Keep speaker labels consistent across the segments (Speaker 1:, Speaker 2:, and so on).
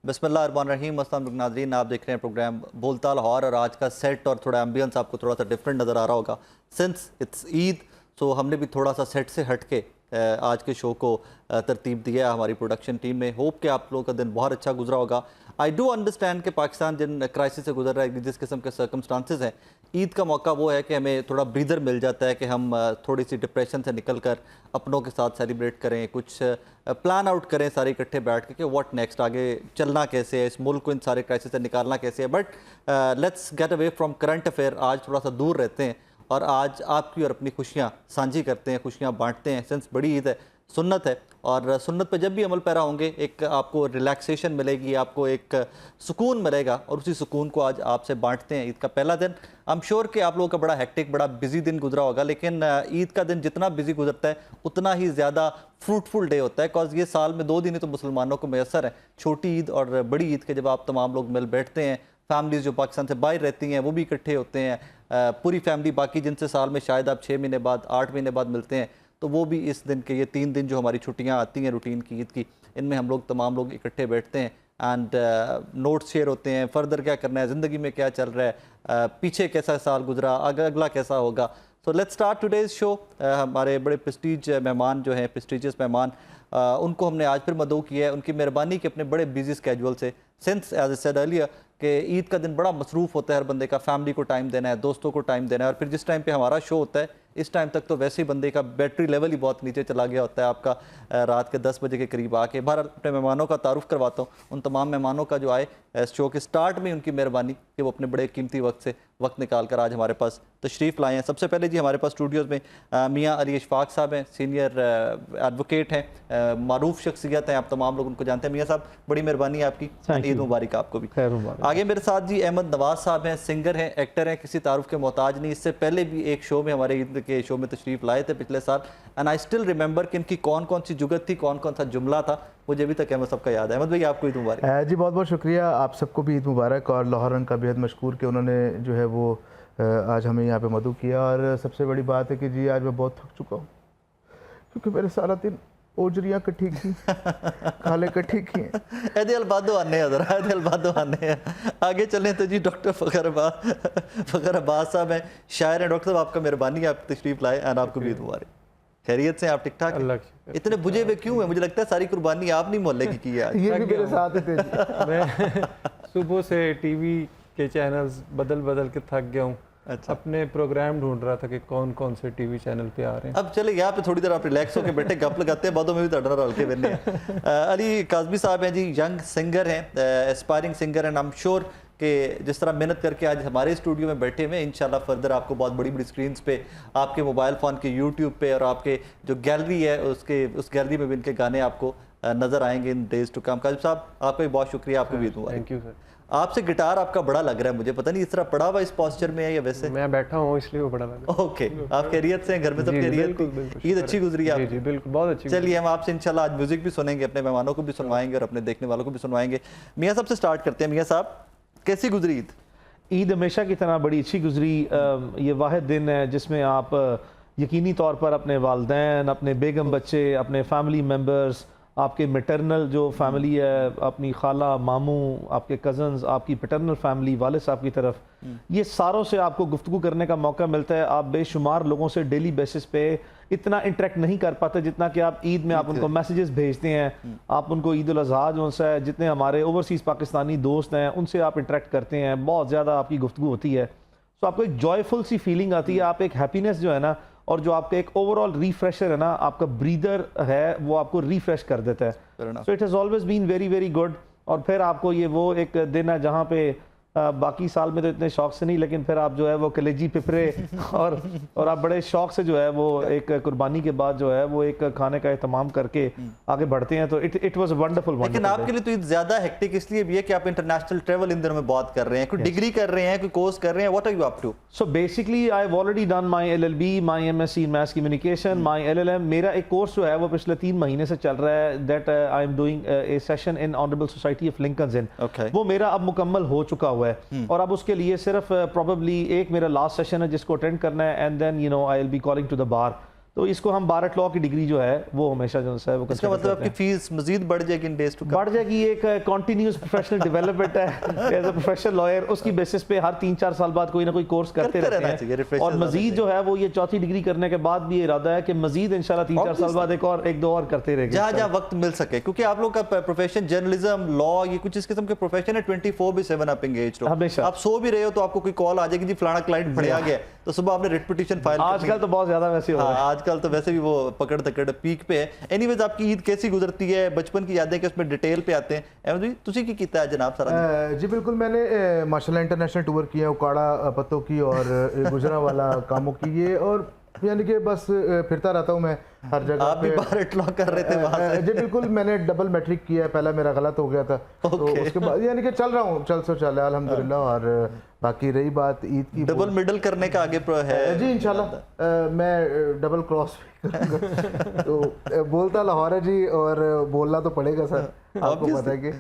Speaker 1: बिस्मिल्लाहिर्रहमानिर्रहीम। अस्सलाम वालेकुम नाज़रीन, आप देख रहे हैं प्रोग्राम बोलता लाहौर और आज का सेट और थोड़ा एम्बियंस आपको थोड़ा सा डिफरेंट नज़र आ रहा होगा सिंस इट्स ईद। सो हमने भी थोड़ा सा सेट से हट के आज के शो को तरतीब दिया है हमारी प्रोडक्शन टीम ने। होप कि आप लोगों का दिन बहुत अच्छा गुजरा होगा। आई डू अंडरस्टैंड कि पाकिस्तान जिन क्राइसिस से गुजर रहा है, जिस किस्म के सर्कमस्टांसेस हैं, ईद का मौका वो है कि हमें थोड़ा ब्रीदर मिल जाता है कि हम थोड़ी सी डिप्रेशन से निकल कर अपनों के साथ सेलिब्रेट करें, कुछ प्लान आउट करें सारे इकट्ठे बैठ के कि व्हाट नेक्स्ट, आगे चलना कैसे है, इस मुल्क को इन सारे क्राइसिस से निकालना कैसे है। But let's get away from current affair. आज थोड़ा सा दूर रहते हैं और आज आपकी और अपनी खुशियाँ साझी करते हैं, खुशियाँ बांटते हैं। सिंस बड़ी ईद है, सुन्नत है, और सुन्नत पे जब भी अमल पैरा होंगे एक आपको रिलैक्सेशन मिलेगी, आपको एक सुकून मिलेगा, और उसी सुकून को आज आपसे बांटते हैं। ईद का पहला दिन आई एम श्योर कि आप लोगों का बड़ा हेक्टिक, बड़ा बिजी दिन गुजरा होगा, लेकिन ईद का दिन जितना बिजी गुजरता है उतना ही ज़्यादा फ्रूटफुल डे होता है। बिकॉज ये साल में 2 दिन ही तो मुसलमानों को मैसर है, छोटी ईद और बड़ी ईद के, जब आप तमाम लोग मिल बैठते हैं। फैमिलीज़ जो पाकिस्तान से बाहर रहती हैं वो भी इकट्ठे होते हैं, पूरी फैमिली बाकी जिनसे साल में शायद आप 6 महीने बाद 8 महीने बाद मिलते हैं, तो वो भी इस दिन के, ये 3 दिन जो हमारी छुट्टियां आती हैं रूटीन की ईद की, इनमें हम लोग तमाम लोग इकट्ठे बैठते हैं एंड नोट्स शेयर होते हैं, फर्दर क्या करना है, ज़िंदगी में क्या चल रहा है, पीछे कैसा साल गुजरा, अगला कैसा होगा। So let's start today's show. हमारे बड़े प्रेस्टीज मेहमान जो हैं, प्रेस्टीजियस मेहमान, उनको हमने आज फिर मदऊ किया है, उनकी मेहरबानी के अपने बड़े बिजी स्केजुअल से। Since as I said earlier कि ईद का दिन बड़ा मसरूफ़ होता है हर बंदे का, फैमिली को टाइम देना है, दोस्तों को टाइम देना है, और फिर जिस टाइम पे हमारा शो होता है इस टाइम तक तो वैसे ही बंदे का बैटरी लेवल ही बहुत नीचे चला गया होता है आपका, रात के 10 बजे के करीब आके। बाहर अपने मेहमानों का तारुफ करवाता हूँ, उन तमाम मेहमानों का जो आए शो के स्टार्ट में, उनकी मेहरबानी कि वो अपने बड़े कीमती वक्त से वक्त निकाल कर आज हमारे पास तशरीफ़ लाए हैं। सबसे पहले जी हमारे पास स्टूडियोज़ में मियाँ अली इशफाक साहब हैं, सीनियर एडवोकेट हैं, मारूफ शख्सियत हैं, आप तमाम लोग उनको जानते हैं। मियाँ साहब बड़ी मेहरबानी आपकी, ईद मुबारक आपको भी। आगे मेरे साथ जी अहमद नवाज साहब हैं, सिंगर हैं, एक्टर हैं, किसी तारुफ के मोहताज नहीं। इससे पहले भी एक शो में, हमारे ईद के शो में तशरीफ़ लाए थे पिछले साल, एंड आई स्टिल रिमेंबर कि इनकी कौन कौन सी जुगत थी, कौन कौन सा जुमला था, मुझे अभी तक अहमद सबका याद है। अहमद भाई आपको ईद मुबारक।
Speaker 2: जी बहुत बहुत शुक्रिया, आप सबको भी ईद मुबारक, और लाहौर रंग का बेहद मशकूर कि उन्होंने जो है वो आज हमें यहाँ पे मदऊ किया। और सबसे बड़ी बात है कि जी आज मैं बहुत थक चुका हूँ, क्योंकि मेरे सारा दिन ओजरियाँ कट्ठी की, खाले कट्ठी की हैं।
Speaker 1: आगे चलें तो जी डॉक्टर फ़खर अब्बास साहब हैं, शायर हैं। डॉक्टर साहब आपका मेहरबानी, आप तशरीफ़ लाए एंड आपको भी ईद मुबारक। खैरियत से आप ठीक ठाक? इतने बुझे हुए क्यों हैं? मुझे लगता है सारी कुर्बानी आप नहीं मोहल्ले की है।
Speaker 2: ये भी मेरे साथ थे जी।
Speaker 3: मैं सुबह से टीवी के चैनल्स बदल बदल के थक गया हूँ। अच्छा। अपने प्रोग्राम ढूंढ रहा था कि कौन कौन से टीवी चैनल पे आ रहे हैं।
Speaker 1: अब चले यहाँ पे थोड़ी देर आप रिलैक्स होकर बैठे गप लगाते हैं, बादों में भी तड़ना रल के बने हैं। अली काज़मी साहब हैं जी, यंग सिंगर हैं, एस्पायरिंग सिंगर हैं। आई एम श्योर कि जिस तरह मेहनत करके आज हमारे स्टूडियो में बैठे हुए, इंशाल्लाह फर्दर आपको बहुत बड़ी बड़ी स्क्रीन्स पे, आपके मोबाइल फ़ोन के यूट्यूब पे, और आपके जो गैलरी है उस गैलरी में भी इनके गाने आपको नज़र आएंगे इन डेज टू कम। काज़मी साहब आपका भी बहुत शुक्रिया, आपको भी दूँ।
Speaker 3: Thank you sir.
Speaker 1: आपसे गिटार आपका बड़ा लग रहा है, मुझे पता नहीं इस तरह पड़ा हुआ इस पोस्चर में है या वैसे?
Speaker 3: मैं बैठा हूँ इसलिए वो बड़ा लग रहा है।
Speaker 1: ओके, आप खैरियत से हैं? घर में सब खैरियत? ईद अच्छी गुजरी है?
Speaker 3: जी बिल्कुल, बहुत अच्छी।
Speaker 1: चलिए हम आपसे इंशाल्लाह आज म्यूजिक भी सुनेंगे, अपने मेहमानों को भी सुनवाएंगे और अपने देखने वालों को भी सुनवाएंगे। मियाँ साहब से स्टार्ट करते हैं। मियाँ साहब कैसी गुजरी ईद?
Speaker 4: ईद हमेशा की तरह बड़ी अच्छी गुजरी। ये वाहिद दिन है जिसमें आप यकीनी तौर पर अपने वालिदैन, अपने बेगम बच्चे, अपने फैमिली मेम्बर्स, आपके मैटरनल जो फैमिली है, अपनी खाला मामू, आपके कज़न्स, आपकी पैटर्नल फैमिली वाले साहब की तरफ, ये सारों से आपको गुफ्तगू करने का मौका मिलता है। आप बेशुमार लोगों से डेली बेसिस पे इतना इंटरेक्ट नहीं कर पाते जितना कि आप ईद में आप उनको मैसेजेस भेजते हैं, आप उनको ईद उल अज़हा जो है, जितने हमारे ओवरसीज़ पाकिस्तानी दोस्त हैं उनसे आप इंटरेक्ट करते हैं, बहुत ज़्यादा आपकी गुफ्तगू होती है। तो आपको एक जॉयफुल सी फीलिंग आती है, आप एक हैप्पीनेस जो है ना, और जो आपका एक ओवरऑल रिफ्रेशर है ना, आपका ब्रीदर है, वो आपको रिफ्रेश कर देता है। So it has always been very very good. और फिर आपको ये वो एक दिन है जहाँ पे बाकी साल में तो इतने शौक से नहीं, लेकिन फिर आप जो है वो कलेजी पिपरे और आप बड़े शौक से जो है वो एक कुर्बानी के बाद जो है वो एक खाने का एहतमाम करके आगे बढ़ते हैं। तो इट वाज वंडरफुल।
Speaker 1: लेकिन आपके लिए तो ईद ज्यादा हेक्टिक इसलिए भी है कि आप इंटरनेशनल ट्रैवल इन दिनों में बहुत कर रहे हैं, कोई डिग्री कर रहे हैं, कोई कोर्स कर रहे हैं, what are you up to?
Speaker 4: So basically I have already done my LLB, my MSc in mass communication, my LLM। मेरा एक कोर्स जो है वो पिछले 3 महीने से चल रहा है, that I am doing a session in Honourable Society of Lincoln's Inn. वो मेरा अब मुकम्मल हो चुका हुआ है, और अब उसके लिए सिर्फ प्रॉबेबली एक मेरा लास्ट सेशन है जिसको अटेंड करना है, and then you know I will be calling to the bar. तो इसको हम बारट लॉ की डिग्री जो है वो हमेशा जो है वो
Speaker 1: इसका
Speaker 4: consider
Speaker 1: मतलब
Speaker 4: करते
Speaker 1: आपकी
Speaker 4: हैं।
Speaker 1: फीस मजीद बढ़ जाएगी इन डेज टू कम?
Speaker 4: बढ़ जाएगी, एक कॉन्टिन्यूस प्रोफेशनल डेवलपमेंट है एज अ प्रोफेशनल लॉयर, उसकी बेसिस पे हर 3-4 साल बाद कोई ना कोई कोर्स करते
Speaker 1: रहना
Speaker 4: रहते
Speaker 1: चाहिए,
Speaker 4: हैं।
Speaker 1: refreshers
Speaker 4: और मजीद जो है वो ये चौथी डिग्री करने के बाद भी ये इरादा है कि मजीद इंशाल्लाह 3-4 साल बाद एक दो और करते रहेंगे।
Speaker 1: जहाँ जहाँ वक्त मिल सके, क्योंकि आप लोग का प्रोफेशन जर्नलिज्म, लॉ, ये कुछ इस किस्म के प्रोफेशन है 24/7 आप एंगेज हो।
Speaker 4: हमेशा।
Speaker 1: आप सो भी रहे हो तो आपको कोई कॉल आ जाएगी जी फलाना क्लाइंट फड़े आ गया, तो सुबह आपने रिट पिटीशन फाइल
Speaker 4: आजकल तो बहुत ज्यादा वैसे हो रहा है।
Speaker 1: आजकल तो वैसे भी वो पकड़ तकड़ पीक पे है। एनीवेज आपकी ईद कैसी गुजरती है, बचपन की यादें के उसमें डिटेल पे आते हैं। अहमद जी तुसी की कीता है जनाब सारा?
Speaker 2: जी बिल्कुल, मैंने माशाल्लाह इंटरनेशनल टूर किए, उकाड़ा पत्तों की और गुजरांवाला कामों की, ये और यानी कि बस फिरता रहता हूँ मैं हर जगह।
Speaker 1: आप भी बारट लॉ कर रहे थे वहां से?
Speaker 2: जी बिल्कुल, मैंने डबल मैट्रिक किया है, पहला मेरा गलत हो गया था, तो उसके बाद यानी कि चल रहा हूँ, चल अल्हम्दुलिल्लाह। और बाकी रही बात ईद की,
Speaker 1: डबल मिडल करने का आगे है
Speaker 2: जी इंशाल्लाह मैं डबल क्रॉस तो बोलता लाहौर है जी, और बोलना तो पड़ेगा सर। आपको पता है कि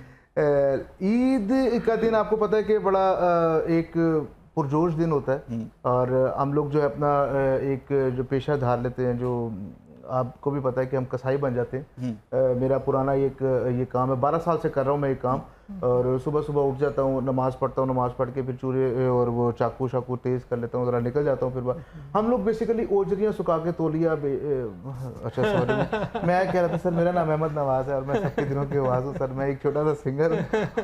Speaker 2: ईद का दिन आपको पता है कि बड़ा एक पुरजोश दिन होता है, और हम लोग जो है अपना एक जो पेशा धार लेते हैं, जो आपको भी पता है कि हम कसाई बन जाते हैं। मेरा पुराना ये काम है, 12 साल से कर रहा हूँ मैं ये काम। और सुबह सुबह उठ जाता हूँ, नमाज़ पढ़ता हूँ, नमाज़ पढ़ के फिर चूरे और वो चाकू तेज़ कर लेता हूँ, ज़रा निकल जाता हूँ। फिर हम लोग बेसिकली ओजरियाँ सुखा के तोलिया अच्छा सॉरी मैं कह रहा था सर, मेरा नाम अहमद नवाज है और मैं सबके दिनों की आवाज़ हूँ सर। मैं एक छोटा सा सिंगर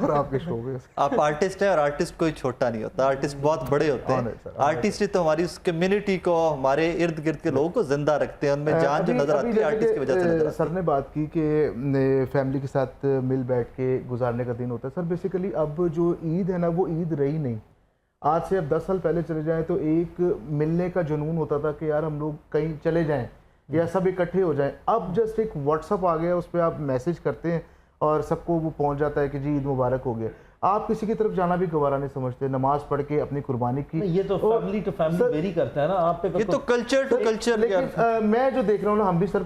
Speaker 2: और आपके शो में।
Speaker 1: आप आर्टिस्ट हैं, और आर्टिस्ट कोई छोटा नहीं होता, आर्टिस्ट बहुत बड़े होते हैं। आर्टिस्ट ही तो हमारी उस कम्युनिटी को, हमारे इर्द गिर्द के लोगों को जिंदा रखते हैं, उनमें जान जो नजर आती है आर्टिस्ट की वजह से नजर आती है।
Speaker 2: सर ने बात की कि फैमिली के साथ मिल बैठ के गुजारने का दिन होता है सर। बेसिकली अब जो ईद है ना, वो ईद रही नहीं। आज से अब 10 साल पहले चले जाएं तो एक मिलने का जुनून होता था कि यार हम लोग कहीं चले जाएं या सब इकट्ठे हो जाएं। अब जस्ट एक व्हाट्सअप आ गया, उस पर आप मैसेज करते हैं और सबको वो पहुंच जाता है कि जी ईद मुबारक हो गया। आप किसी की तरफ जाना भी गवारा नहीं समझते, नमाज पढ़ के अपनी कुर्बानी की।
Speaker 4: ये तो फैमिली टू फैमिली वेरी करता है ना, आप पे
Speaker 1: ये तो कल्चर टू कल्चर।
Speaker 2: लेकिन मैं जो देख रहा हूँ ना, हम भी सर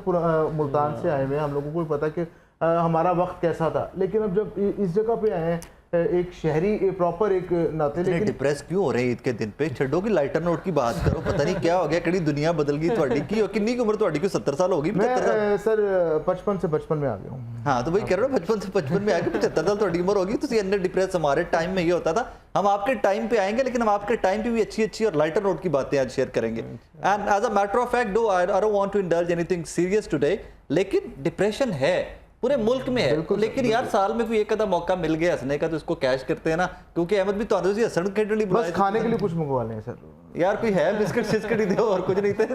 Speaker 2: मुल्तान से आए हुए हैं, हम लोगों को भी पता कि हमारा वक्त कैसा था। लेकिन अब जब इस जगह पे आए हैं, एक शहरी प्रॉपर एक नाते, लेकिन
Speaker 1: डिप्रेस क्यों हो रहे हैं ईद के दिन पे? छड़ो की लाइटर नोट की बात करो, पता नहीं क्या हो गया, कड़ी दुनिया बदल गई ਤੁਹਾਡੀ की। कितनी की उम्र ਤੁਹਾਡੀ? कोई 70 साल होगी? 75 साल?
Speaker 2: मैं सर 55 से 55 में आ गया हूँ।
Speaker 1: हाँ तो वही कह रहा हूँ, 55 से 55 में आके 75 साल ਤੁਹਾਡੀ उम्र होगी। तो अन्य डिप्रेस हमारे टाइम में ये होता था। हम आपके टाइम पे आएंगे, लेकिन हम आपके टाइम पे भी अच्छी अच्छी और लाइटर नोट की बातें आज शेयर करेंगे। And as a matter of fact, I don't want to indulge anything serious today, लेकिन डिप्रेशन है पूरे मुल्क में है। लेकिन यार साल में कोई एक आधा मौका मिल गया हंसने का तो इसको कैश करते हैं ना, क्योंकि अहमद भी तो हंसण खेडने
Speaker 2: बस खाने के लिए कुछ मंगवा लें सर।
Speaker 1: यार कोई है बिस्किट शिस्किट ही दो, और कुछ नहीं थे।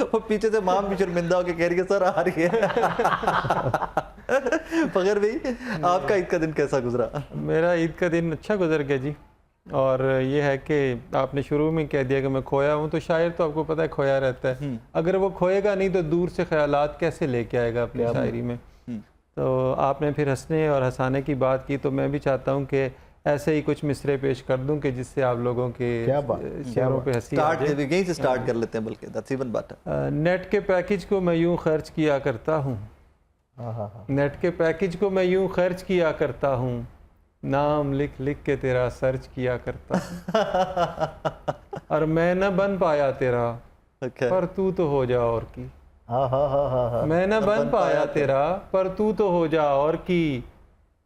Speaker 1: वो पीछे से माम भी शर्मिंदा होकर कह रही है सर आ रही है। फखर भाई, आपका ईद का दिन कैसा गुजरा?
Speaker 3: मेरा ईद का दिन अच्छा गुजर गया जी। और ये है कि आपने शुरू में कह दिया कि मैं खोया हूँ, तो शायर तो आपको पता है खोया रहता है। अगर वो खोएगा नहीं तो दूर से ख्यालात कैसे लेके आएगा अपनी शायरी में। तो आपने फिर हंसने और हंसाने की बात की, तो मैं भी चाहता हूँ कि ऐसे ही कुछ मिसरे पेश कर दूं कि जिससे आप लोगों के चेहरों पे हंसी आ जाए।
Speaker 1: यहीं से स्टार्ट कर लेते हैं, बल्कि दैट्स इवन बेटर।
Speaker 3: नेट के पैकेज को मैं यूं खर्च किया करता हूँ, नेट के पैकेज को मैं यूं खर्च किया करता हूँ, नाम लिख लिख के तेरा सर्च किया करता हूँ। और मैं न बन पाया तेरा, पर तू तो हो जा और की। मैं न बन पाया तेरा, पर तू तो हो जा और की।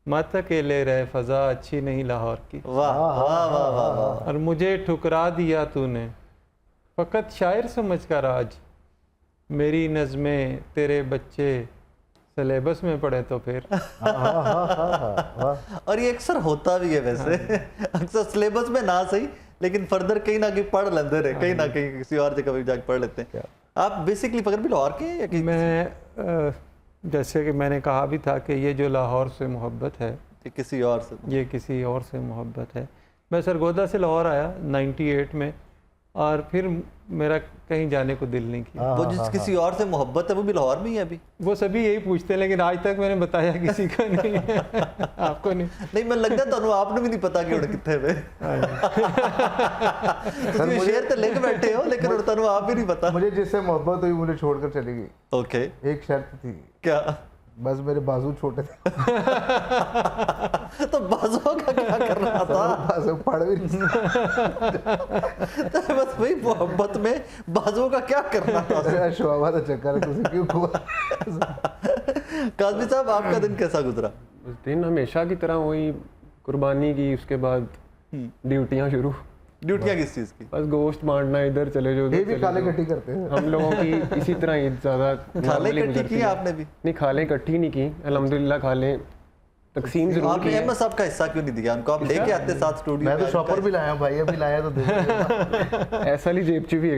Speaker 3: मत अकेले रहे, फजा अच्छी नहीं लाहौर की।
Speaker 1: वाह वाह वाह वाह।
Speaker 3: और मुझे ठुकरा दिया तूने, फकत शायर समझ कर आज। मेरी नज़में तेरे बच्चे सिलेबस में पढ़े तो फिर।
Speaker 1: और ये अक्सर होता भी है वैसे। अक्सर सिलेबस में ना सही, लेकिन फर्दर कहीं ना कहीं पढ़ लेते रहे, कहीं ना कहीं किसी और जगह भी जाकर पढ़ लेते हैं। आप बेसिकली फकर भी लाहौर के हैं या?
Speaker 3: मैं जैसे कि मैंने कहा भी था कि ये जो लाहौर से मोहब्बत है,
Speaker 1: ये किसी और से,
Speaker 3: ये किसी और से मोहब्बत है। मैं सरगोदा से लाहौर आया 98 में, और फिर मेरा कहीं जाने को दिल नहीं किया।
Speaker 1: वो जिस किसी और से मोहब्बत है वो भी लाहौर में ही है अभी?
Speaker 3: वो सभी यही पूछते हैं, लेकिन आज तक मैंने बताया किसी को नहीं। आपको नहीं?
Speaker 1: नहीं, मैं लगता तो आपने भी नहीं पता कि उड़ कितने में। तुम शेर तो लेके बैठे हो, लेकिन उड़ता आप भी नहीं पता।
Speaker 2: मुझे जिससे मोहब्बत हुई मुझे छोड़कर चली गई।
Speaker 1: ओके,
Speaker 2: एक शर्त थी।
Speaker 1: क्या?
Speaker 2: बस मेरे बाजू छोटे थे।
Speaker 1: तो बाजुओं का क्या कर रहा था?
Speaker 2: बाजू पढ़ भी नहीं
Speaker 1: तो बस वही मोहब्बत में बाजुओं का क्या करना था?
Speaker 2: सकता। शोभा तो चक्कर है, तुझे क्यों हुआ?
Speaker 1: काजमी साहब, आपका दिन कैसा गुजरा?
Speaker 5: उस दिन हमेशा की तरह वही कुर्बानी की, उसके बाद ड्यूटियां शुरू।
Speaker 1: ड्यूटियां किस चीज की?
Speaker 5: बस गोश्त बांटना, इधर चले जाओ,
Speaker 2: ये
Speaker 5: उधर
Speaker 2: भी
Speaker 5: चले
Speaker 2: काले
Speaker 5: जाओ।
Speaker 2: कट्टी करते हैं।
Speaker 5: हम लोगों की इसी तरह ईद ज़्यादा
Speaker 1: खाले
Speaker 5: normally
Speaker 1: इकट्ठी
Speaker 5: गुजरती
Speaker 1: की
Speaker 5: है।
Speaker 1: आपने भी?
Speaker 5: नहीं, खालें इकट्ठी नहीं की, अल्हम्दुलिल्लाह खालें तकसीम जरूर की
Speaker 1: आपने
Speaker 5: है।
Speaker 1: अहमद साहब का हिस्सा क्यों नहीं दिया उनको? आप लेके आते साथ स्टूडियो
Speaker 2: मैं तो
Speaker 1: में।
Speaker 2: शॉपर भी लाया हूँ भाई, अभी लाया तो दे दो।
Speaker 5: ऐसा नहीं जेब च भी है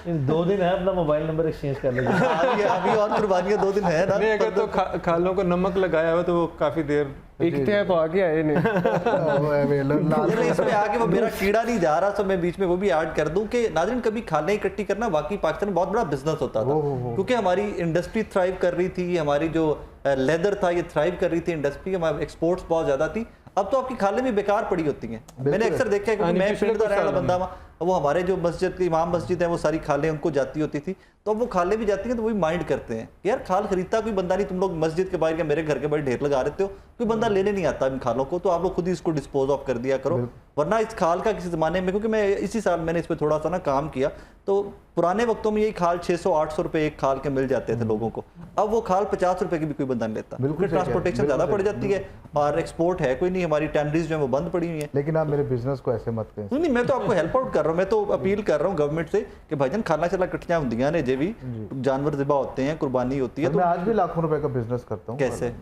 Speaker 4: इन 2 दिन है, अपना मोबाइल नंबर एक्सचेंज कर लीजिए।
Speaker 1: अभी और कुर्बानियां 2 दिन है ना?
Speaker 3: नहीं, अगर तो खालों को नमक लगाया हुआ तो वो काफ़ी देर
Speaker 5: एक तय पा के आए ने।
Speaker 1: नहीं, इसमें आगे वो मेरा कीड़ा नहीं जा रहा, तो मैं बीच में वो भी ऐड कर दूं कि नाज़रीन, कभी खाने इकट्ठी करना वाकई पाकिस्तान में बहुत बड़ा बिजनेस होता था, क्योंकि हमारी इंडस्ट्री थ्राइव कर रही थी, हमारी जो लेदर था ये थ्राइव कर रही थी इंडस्ट्री, हमारी एक्सपोर्ट्स बहुत ज़्यादा थी। अब तो आपकी खालें भी बेकार पड़ी होती हैं। मैंने अक्सर देखा है, क्योंकि मैं फील्ड का रहने वाला बंदा हूँ, वो हमारे जो मस्जिद इमाम मस्जिद है वो सारी खालें उनको जाती होती थी, तो अब वो खालें भी जाती हैं तो वही माइंड करते हैं यार खाल खरीदता कोई बंदा नहीं, तुम लोग मस्जिद के बाहर या मेरे घर के बाहर ढेर लगा रहते हो, कोई बंदा लेने नहीं आता इन खालों को, तो आप लोग खुद ही इसको डिस्पोज ऑफ कर दिया करो। वरना इस खाल का किसी ज़माने में, क्योंकि मैं इसी साल मैंने इस पर थोड़ा सा ना काम किया, तो पुराने वक्तों में यही खाल 600-800 रुपये एक खाल के मिल जाते थे लोगों को, अब वो खाल 50 रुपये की भी कोई बंदा नहीं लेता, क्योंकि ट्रांसपोर्टेशन ज़्यादा पड़ जाती है और एक्सपोर्ट है कोई नहीं, हमारी टैंडरीज जो है वो बंद पड़ी हुई है।
Speaker 2: लेकिन आप मेरे बिजनेस को ऐसे मत कहें।
Speaker 1: नहीं, मैं तो आपको हेल्प आउट कर रहा हूँ, मैं तो अपील कर रहा हूँ गवर्नमेंट से कि भाईजान खाना चला कट्टियां होंदियां ने जे भी जानवर ज़िबा होते हैं, कुर्बानी होती है,
Speaker 2: मैं आज भी लाखों रुपए का बिजनेस करता हूँ।
Speaker 1: कैसे?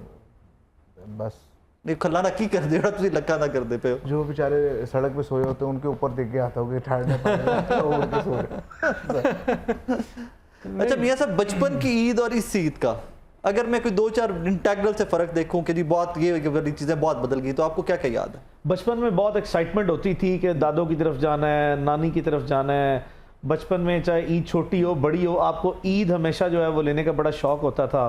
Speaker 2: बस
Speaker 1: नहीं खला ना की कर दे, तुम लक्का ना कर दे पे हो।
Speaker 2: जो बेचारे सड़क पे सोए होते हैं उनके ऊपर देख के आता हूँ कि ठहरने पाए तो उड़ के सो रहे।
Speaker 1: अच्छा मियां साहब, बचपन की ईद और इस ईद का अगर मैं कोई 2-4 इंटेग्रल से फर्क देखूं कि जी बहुत ये चीज़ें बहुत बदल गई, तो आपको क्या क्या याद है?
Speaker 4: बचपन में बहुत एक्साइटमेंट होती थी कि दादों की तरफ जाना है, नानी की तरफ जाना है। बचपन में चाहे ईद छोटी हो बड़ी हो, आपको ईद हमेशा जो है वो लेने का बड़ा शौक होता था।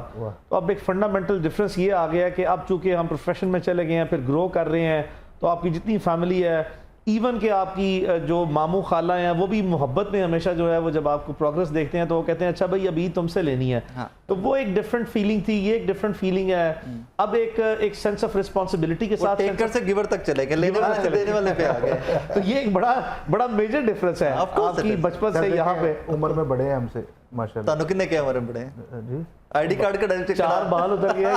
Speaker 4: तो अब एक फंडामेंटल डिफरेंस ये आ गया कि अब चूंकि हम प्रोफेशन में चले गए हैं, फिर ग्रो कर रहे हैं, तो आपकी जितनी फैमिली है, इवन कि आपकी जो मामू खाला हैं, वो भी मोहब्बत में हमेशा जो है वो जब आपको प्रोग्रेस देखते हैं तो वो कहते हैं अच्छा भाई अभी तुमसे लेनी है।
Speaker 1: हाँ।
Speaker 4: तो वो एक डिफरेंट फीलिंग थी, ये एक डिफरेंट फीलिंग है। अब एक सेंस ऑफ रिस्पॉन्सिबिलिटी के साथ
Speaker 1: टेकर से गिवर तक चले गए, लेने वाले से देने वाले पे आ गए।
Speaker 4: तो ये एक बड़ा मेजर डिफरेंस है
Speaker 1: Of course
Speaker 4: आपकी
Speaker 1: it is।
Speaker 4: बचपन से यहाँ पे।
Speaker 2: उम्र में बड़े हैं हमसे माशाल्लाह।
Speaker 1: तानू किन्ने क्या हमारे बड़े
Speaker 2: जी
Speaker 1: आईडी कार्ड का डायरेक्ट
Speaker 4: 4 बाल उतर गया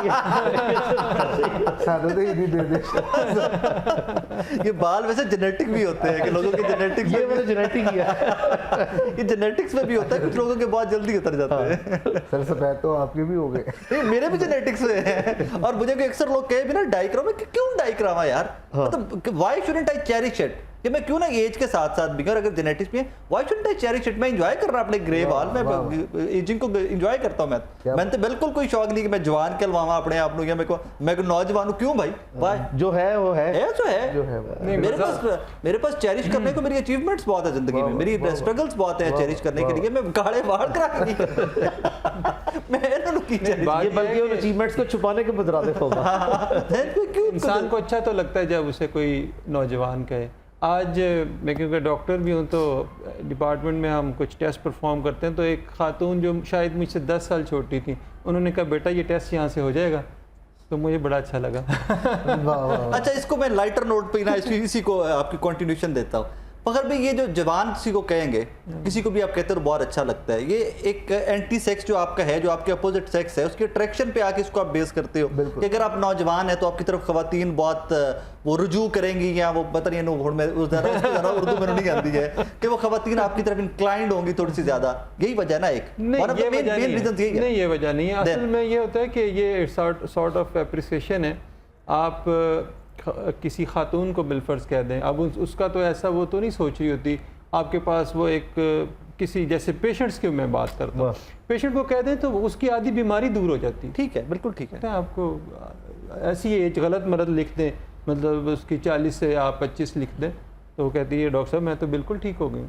Speaker 2: सादे तो ही नहीं दे दे।
Speaker 1: ये बाल वैसे जेनेटिक भी होते हैं कि लोगों के जेनेटिक्स
Speaker 4: ये मैंने जेनेटिक किया।
Speaker 1: ये जेनेटिक्स में भी होता है, कुछ लोगों के बहुत जल्दी उतर जाते हैं।
Speaker 2: सर सफेद तो आपके भी हो गए।
Speaker 1: नहीं, मेरे भी जेनेटिक्स में है, और मुझे कोई अक्सर लोग कहे भी ना डाई कराओ, मैं क्यों डाई करावा यार, मतलब why shouldn't I cherish it, कि मैं क्यों ना एज के साथ साथ भी, अगर जेनेटिक्स में why shouldn't I cherish it, मैं एंजॉय कर रहा अपने ग्रे बाल, मैं एजिंग को एंजॉय करता हूं। मैंने तो बिल्कुल कोई शौक नहीं कि मैं जवान कहलवावा अपने आप या मैं कोई नौजवान हूं, क्यों भाई? वाई
Speaker 4: जो है वो है
Speaker 1: जो है मेरे पास चेरिश करने को मेरी अचीवमेंट्स बहुत है जिंदगी में, मेरी स्ट्रगल्स बहुत है चेरिश करने के लिए, मैं गाड़े बाहर करा नहीं मैं इन्होंने की चेरिश,
Speaker 4: ये बल्कि उन अचीवमेंट्स को छुपाने के मुतरादिफ होगा।
Speaker 1: क्यों
Speaker 3: इंसान को अच्छा तो लगता है जब उसे कोई नौजवान कहे। आज मैं क्योंकि डॉक्टर भी हूँ तो डिपार्टमेंट में हम कुछ टेस्ट परफॉर्म करते हैं, तो एक खातून जो शायद मुझसे 10 साल छोटी थी, उन्होंने कहा बेटा ये टेस्ट यहाँ से हो जाएगा, तो मुझे बड़ा अच्छा लगा।
Speaker 1: अच्छा, इसको मैं लाइटर नोट पे ना इसी को आपकी कंटिन्यूशन देता हूँ। मगर भाई ये जो जवान किसी को कहेंगे, किसी को भी आप कहते हो बहुत अच्छा लगता है, ये एक एंटी सेक्स जो आपका है, जो आपके अपोजिट सेक्स है, उसके अट्रैक्शन पे आके इसको आप बेस करते हो कि अगर आप नौजवान है तो आपकी तरफ खवातीन बहुत वो रुजू करेंगी, या वो पता नहीं उर्दू में नहीं आती है कि वो खवातीन आपकी तरफ इंक्लाइंड होंगी थोड़ी सी ज्यादा, यही वजह ना एक
Speaker 3: नहीं, ये वजह नहीं है। असल में ये होता है कि ये सॉर्ट ऑफ एप्रिसिएशन है। आप किसी खातून को बिलफर्ज कह दें, अब उसका तो ऐसा वो तो नहीं सोच रही होती, आपके पास वो एक किसी जैसे पेशेंट्स की मैं बात करता हूँ, पेशेंट को कह दें तो उसकी आधी बीमारी दूर हो जाती है।
Speaker 1: ठीक है, बिल्कुल ठीक है।
Speaker 3: आपको ऐसी एज गलत मरद लिख दें, मतलब उसकी 40 से आप 25 लिख दें, तो वो कहती है डॉक्टर साहब मैं तो बिल्कुल ठीक हो गई।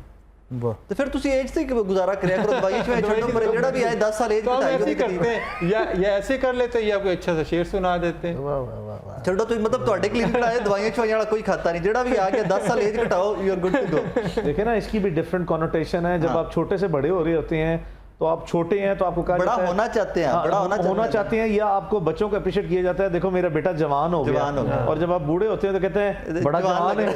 Speaker 1: तो फिर तुसी एज से गुजारा करिया करो, दवाई में छोड़ो पर जेड़ा भी आए 10 साल एज
Speaker 3: तो ऐसे करते हैं, या ऐसे कर लेते हैं, या कोई अच्छा सा शेर सुना देते हैं।
Speaker 2: वाह वाह वाह वाह।
Speaker 1: छोड़ो, तो मतलब ਤੁਹਾਡੇ क्लिनिक में आए दवाइयां छवाइयां वाला कोई खाता नहीं, जेड़ा भी आ गया 10 साल एज घटाओ, you are good to go.
Speaker 4: देखे ना, इसकी भी डिफरेंट कॉनोटेशन है। जब आप छोटे से बड़े हो रहे होते हैं तो आप छोटे हैं तो आपको कहा
Speaker 1: बड़ा
Speaker 4: जाता है
Speaker 1: होना चाहते हैं,
Speaker 4: हाँ,
Speaker 1: बड़ा होना
Speaker 4: चाहते हैं, या आपको बच्चों को अप्रिशिएट किया जाता है, देखो मेरा बेटा जवान हो गया। और जब आप बूढ़े होते हैं तो कहते हैं बड़ा जवान है।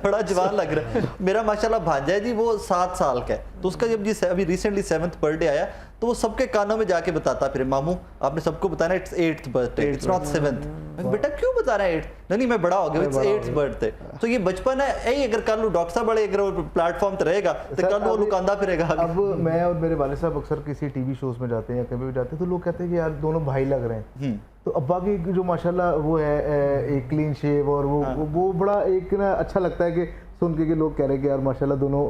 Speaker 1: बड़ा जवान लग रहा है। मेरा माशाल्लाह भांजा है जी, वो 7 साल का है, तो उसका जब जी अभी रिसेंटली 7th बर्थडे आया तो वो सबके कानों में जाके बताता फिर, मामू आपने सबको बताना it's 8th birthday, it's not 7th। बेटा क्यों बता रहा है 8th? नहीं मैं बड़ा हो गया, इट्स 8th बर्थडे। तो ये बचपन है यही, अगर कल डॉक्टर साहब बड़े अगर प्लेटफॉर्म पे रहेगा तो कल वो लुकांदा फिरेगा।
Speaker 2: अब मैं और मेरे वाले साहब अक्सर किसी टीवी शोज में जाते हैं या कभी भी जाते हैं तो लोग कहते हैं कि यार दोनों भाई लग रहे हैं। तो अब्बा की जो माशाल्लाह वो है एक क्लीन शेव, और वो बड़ा एक ना अच्छा लगता है कि सुन के लोग कह रहे हैं कि यार माशाल्लाह दोनों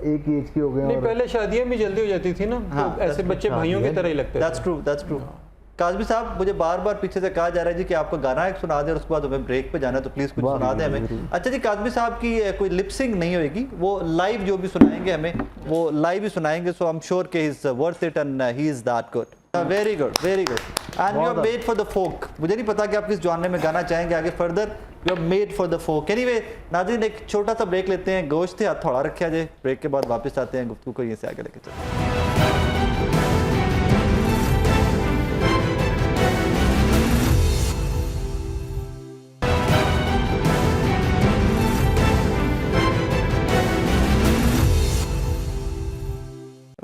Speaker 2: एक ही एज के हो गए।
Speaker 3: नहीं, पहले शादियां भी जल्दी हो जाती थी ना, तो ऐसे बच्चे भाइयों की तरह ही लगते थे।
Speaker 1: That's true. काज़मी साहब, मुझे बार बार पीछे से कहा जा रहा है जी कि आपका गाना एक सुना दें और उसके बाद हमें ब्रेक पे जाना है, तो प्लीज़ कुछ सुना दें हमें। अच्छा जी, काज़मी साहब की कोई लिपसिंग नहीं होगी, वो लाइव जो भी सुनाएंगे हमें वो लाइव ही सुनाएंगे। सो आई एम श्योर कि he is worth it and he is that good. Very good and you are made for the folk. मुझे नहीं पता कि आप किस जॉनर में गाना चाहेंगे आगे further, you are made for the folk. Anyway नाज़रीन, एक छोटा सा ब्रेक लेते हैं, गोश्त हाथ थोड़ा रखा जाए, ब्रेक के बाद वापस आते हैं, गुफ्तगू को यहीं से आगे लेके चलते हैं।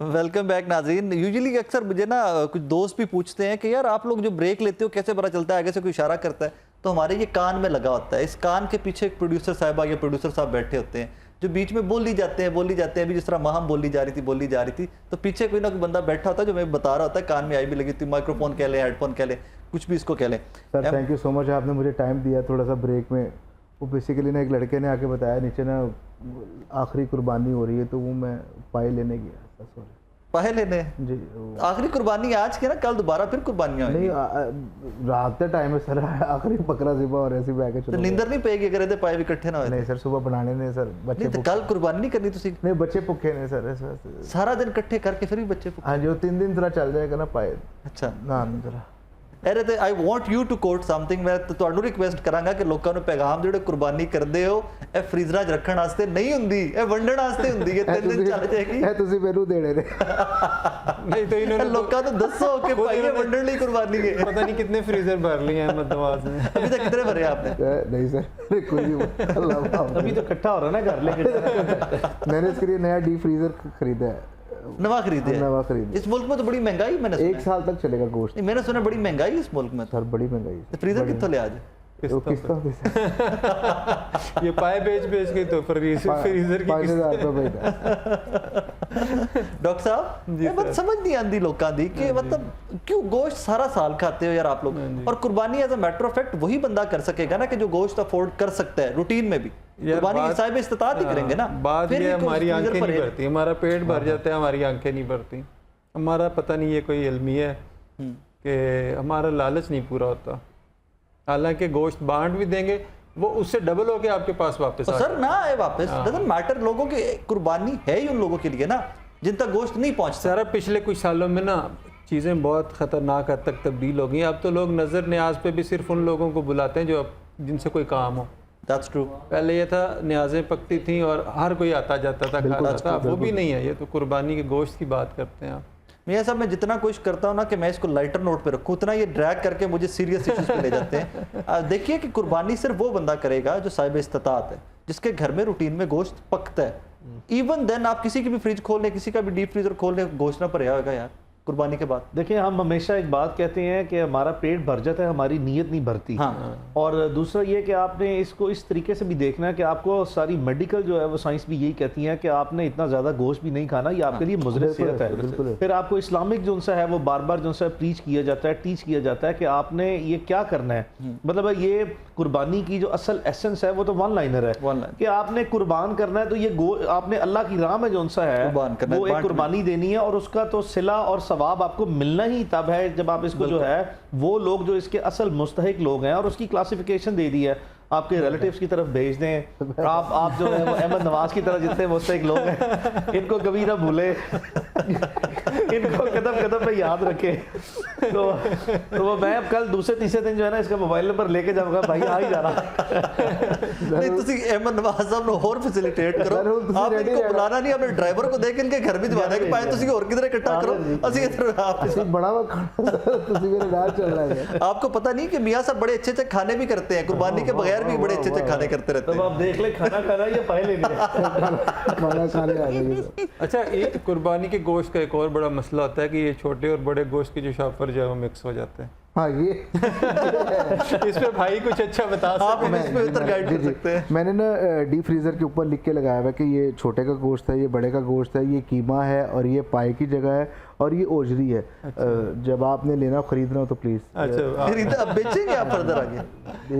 Speaker 1: वेलकम बैक नाजरीन। यूजुअली अक्सर मुझे ना कुछ दोस्त भी पूछते हैं कि यार आप लोग जो ब्रेक लेते हो कैसे पता चलता है, आगे से कोई इशारा करता है, तो हमारे ये कान में लगा होता है। इस कान के पीछे एक प्रोड्यूसर साहिबा या प्रोड्यूसर साहब बैठे होते हैं जो बीच में बोली जाते हैं। अभी जिस तरह माहम बोली जा रही थी तो पीछे कोई ना कोई बंदा बैठा होता है जो मैं बता रहा होता है, कान में आई भी लगी थी, माइक्रोफोन कह लें, हेडफोन कह लें, कुछ भी इसको कह लें।
Speaker 2: Sir thank you so much, आपने मुझे टाइम दिया थोड़ा सा ब्रेक में। वो बेसिकली ना एक लड़के ने आके बताया नीचे ना आखिरी कुर्बानी हो रही है, तो वो मैं पाए लेने गया। सॉरी,
Speaker 1: पाए लेने
Speaker 2: जी।
Speaker 1: आखिरी कुर्बानी आज की ना, कल दोबारा फिर कुर्बानियां
Speaker 2: नहीं रात का टाइम है सर, आखिरी बकरा ज़िबा और ऐसी बैग
Speaker 1: तो नींदर नहीं पेगी अगर ਇਹਦੇ पाए भी इकट्ठे ना हो।
Speaker 2: नहीं सर, सुबह बनाने ने सर बच्चे
Speaker 1: नहीं तो कल कुर्बानी नहीं करनी तुसी,
Speaker 2: नहीं बच्चे भुखे ने सर,
Speaker 1: सारा दिन इकट्ठे करके फिर भी बच्चे भुखे।
Speaker 2: हाँ जी, वो 3 दिन तरह चल जाएगा ना पाए।
Speaker 1: अच्छा
Speaker 2: ना जरा
Speaker 1: अरे तो I want you to quote something. मैं ਤੁਹਾਨੂੰ ਰਿਕਵੈਸਟ ਕਰਾਂਗਾ ਕਿ ਲੋਕਾਂ ਨੂੰ ਪੈਗਾਮ ਜਿਹੜੇ ਕੁਰਬਾਨੀ ਕਰਦੇ ਹੋ ਇਹ ਫਰੀਜ਼ਰਾਂ 'ਚ ਰੱਖਣ ਵਾਸਤੇ ਨਹੀਂ ਹੁੰਦੀ, ਇਹ ਵੰਡਣ ਵਾਸਤੇ ਹੁੰਦੀ ਹੈ। 3 ਦਿਨ ਚੱਲ ਜਾਏਗੀ।
Speaker 2: ਇਹ ਤੁਸੀਂ ਮੈਨੂੰ ਦੇਣੇ ਨੇ।
Speaker 3: नहीं तो इन्होंने
Speaker 1: ਲੋਕਾਂ ਨੂੰ ਦੱਸੋ कि भाई ये वंडण ਲਈ कुर्बानी है।
Speaker 3: पता नहीं कितने फ्रीजर भर लिए हैं अहमद नवाज ने।
Speaker 1: अभी तक कितने भरे आपने?
Speaker 2: नहीं सर कोई नहीं, अल्लाह माफ।
Speaker 4: अभी तो इकट्ठा हो रहा है ना घर लेके।
Speaker 2: मैंने इसके लिए नया डीप फ्रीजर खरीदा है,
Speaker 1: नवा खरीदे है?
Speaker 2: नवा खरीदा।
Speaker 1: इस मुल्क में तो बड़ी महंगाई मैंने सुना
Speaker 2: 1 साल तक चलेगा गोश्त।
Speaker 1: नहीं मैंने सुना बड़ी महंगाई इस मुल्क में।
Speaker 2: सर बड़ी महंगाई
Speaker 1: तो फ्रीजर कितों ले आज?
Speaker 2: तो किस्तों पे
Speaker 3: ये पाए बेच के तो फ्रीजर की
Speaker 2: 5000 रुपए महीना।
Speaker 1: डॉक्टर साहब ये बात समझ नहीं आती लोगों की कि मतलब क्यों गोश्त सारा साल खाते हो यार आप लोग, और कुर्बानी as a matter of fact वही बंदा कर सकेगा ना कि जो गोश्त अफोर्ड कर सकता है रूटीन में भी। कुर्बानी साहिब इस्तात ही करेंगे ना।
Speaker 3: बात ये हमारी आंखें नहीं भरती, हमारा पेट भर जाता है, हमारी आंखें नहीं भरती। हमारा पता नहीं ये कोई इल्मी है कि हमारा लालच नहीं पूरा होता। हालांकि गोश्त बांट भी देंगे वो उससे डबल होके आपके पास वापस
Speaker 1: तो सर ना आए वापस, डजंट मैटर। लोगों की कुर्बानी है ही उन लोगों के लिए ना जिन तक गोश्त नहीं पहुंचता।
Speaker 3: सारा पिछले कुछ सालों में ना चीज़ें बहुत ख़तरनाक हद तक तब्दील हो गई। अब तो लोग नज़र न्याज पे भी सिर्फ उन लोगों को बुलाते हैं जो जिनसे कोई काम हो।
Speaker 1: That's true.
Speaker 3: पहले ये था न्याजें पकती थी और हर कोई आता जाता था, खाता था। वो भी नहीं है, ये तो कुर्बानी के गोश्त की बात करते हैं आप।
Speaker 1: मियाँ साहब मैं जितना कोशिश करता हूँ ना कि मैं इसको लाइटर नोट पे रखूँ, उतना ये ड्रैग करके मुझे सीरियस इश्यूज पे ले जाते हैं। देखिए कि कुर्बानी सिर्फ वो बंदा करेगा जो साहिब इस्तात है, जिसके घर में रूटीन में गोश्त पकता है। इवन देन आप किसी की भी फ्रिज खोल लें, किसी का भी डीप फ्रीजर खोल लें, गोश्त ना भरा होगा यार कुर्बानी के बाद।
Speaker 4: देखिए हम हमेशा एक बात कहते हैं कि हमारा पेट भर जाता है, हमारी नीयत नहीं भरती।
Speaker 1: हाँ।
Speaker 4: और दूसरा ये कि आपने इसको इस तरीके से भी देखना है कि आपको सारी मेडिकल जो है वो साइंस भी यही कहती है कि आपने इतना ज़्यादा गोश्त भी नहीं खाना, ये आपके लिए मुज़र सेहत है। फिर आपको इस्लामिक जो सा है वो बार बार जो सा प्रीच किया जाता है, टीच किया जाता है कि आपने ये क्या करना है। मतलब ये कुर्बानी की जो असल एसेंस है वो तो वन लाइनर है कि आपने कुर्बान करना है, तो ये आपने अल्लाह की राह में जो सा है वो एक कुर्बानी देनी है, और उसका तो सिला और सवाब आपको मिलना ही तब है जब आप इसको जो है वो लोग जो इसके असल मुस्तहिक लोग हैं, और उसकी क्लासिफिकेशन दे दी है, आपके रिलेटिव्स की तरफ भेज दें। आप जो है वो अहमद नवाज की तरह जितने मुस्तहिक लोग हैं इनको कभी ना भूले। इनको कदम कदम पे याद रखे। तो वो मैं अब कल दूसरे तीसरे दिन जो है ना इसका मोबाइल नंबर लेके जाऊंगा, भाई आ ही जाना।
Speaker 1: नहीं ਤੁਸੀਂ ਅਹਿਮਦ ਨਵਾਜ਼ ਸਾਹਿਬ ਨੂੰ ਹੋਰ ਫੈਸਿਲਿਟੇਟ ਕਰੋ, ਆਪ ਇनको बुलाना नहीं, अपने ड्राइवर को देख इनके घर भी दिवाना कि भाई ਤੁਸੀਂ ਹੋਰ ਕਿਧਰੇ ਇਕੱਠਾ ਕਰੋ, ਅਸੀਂ ਇਧਰ आप
Speaker 2: बड़ा हुआ खाना तुसी मेरे नाल चल रहा है।
Speaker 1: आपको पता नहीं कि मियां साहब बड़े अच्छे अच्छे खाने भी करते हैं, कुर्बानी के बगैर भी बड़े अच्छे अच्छे खाने करते रहते
Speaker 4: तब
Speaker 1: हैं।
Speaker 4: आप देख ले खाना खाना या पाए लेने।
Speaker 2: खाना खाने आ गए।
Speaker 3: अच्छा, एक कुर्बानी के गोश्त का एक और बड़ा मसला होता है कि ये छोटे और बड़े गोश्त के जो शॉपर जो है वो मिक्स हो जाते हैं।
Speaker 2: हाँ ये
Speaker 3: इसमें भाई कुछ अच्छा बता
Speaker 1: आप
Speaker 3: सकते
Speaker 1: हमें इसमें बेहतर गाइड कर
Speaker 2: जी,
Speaker 1: सकते हैं।
Speaker 2: मैंने ना डीप फ्रीज़र के ऊपर लिख के लगाया हुआ है कि ये छोटे का गोश्त है, ये बड़े का गोश्त है, ये कीमा है और ये पाए की जगह है और ये ओजरी है। जब आपने लेना खरीदना हो तो प्लीज़।
Speaker 3: अच्छा,
Speaker 1: फिर इधर अब बेचेंगे आप फर्दर आगे?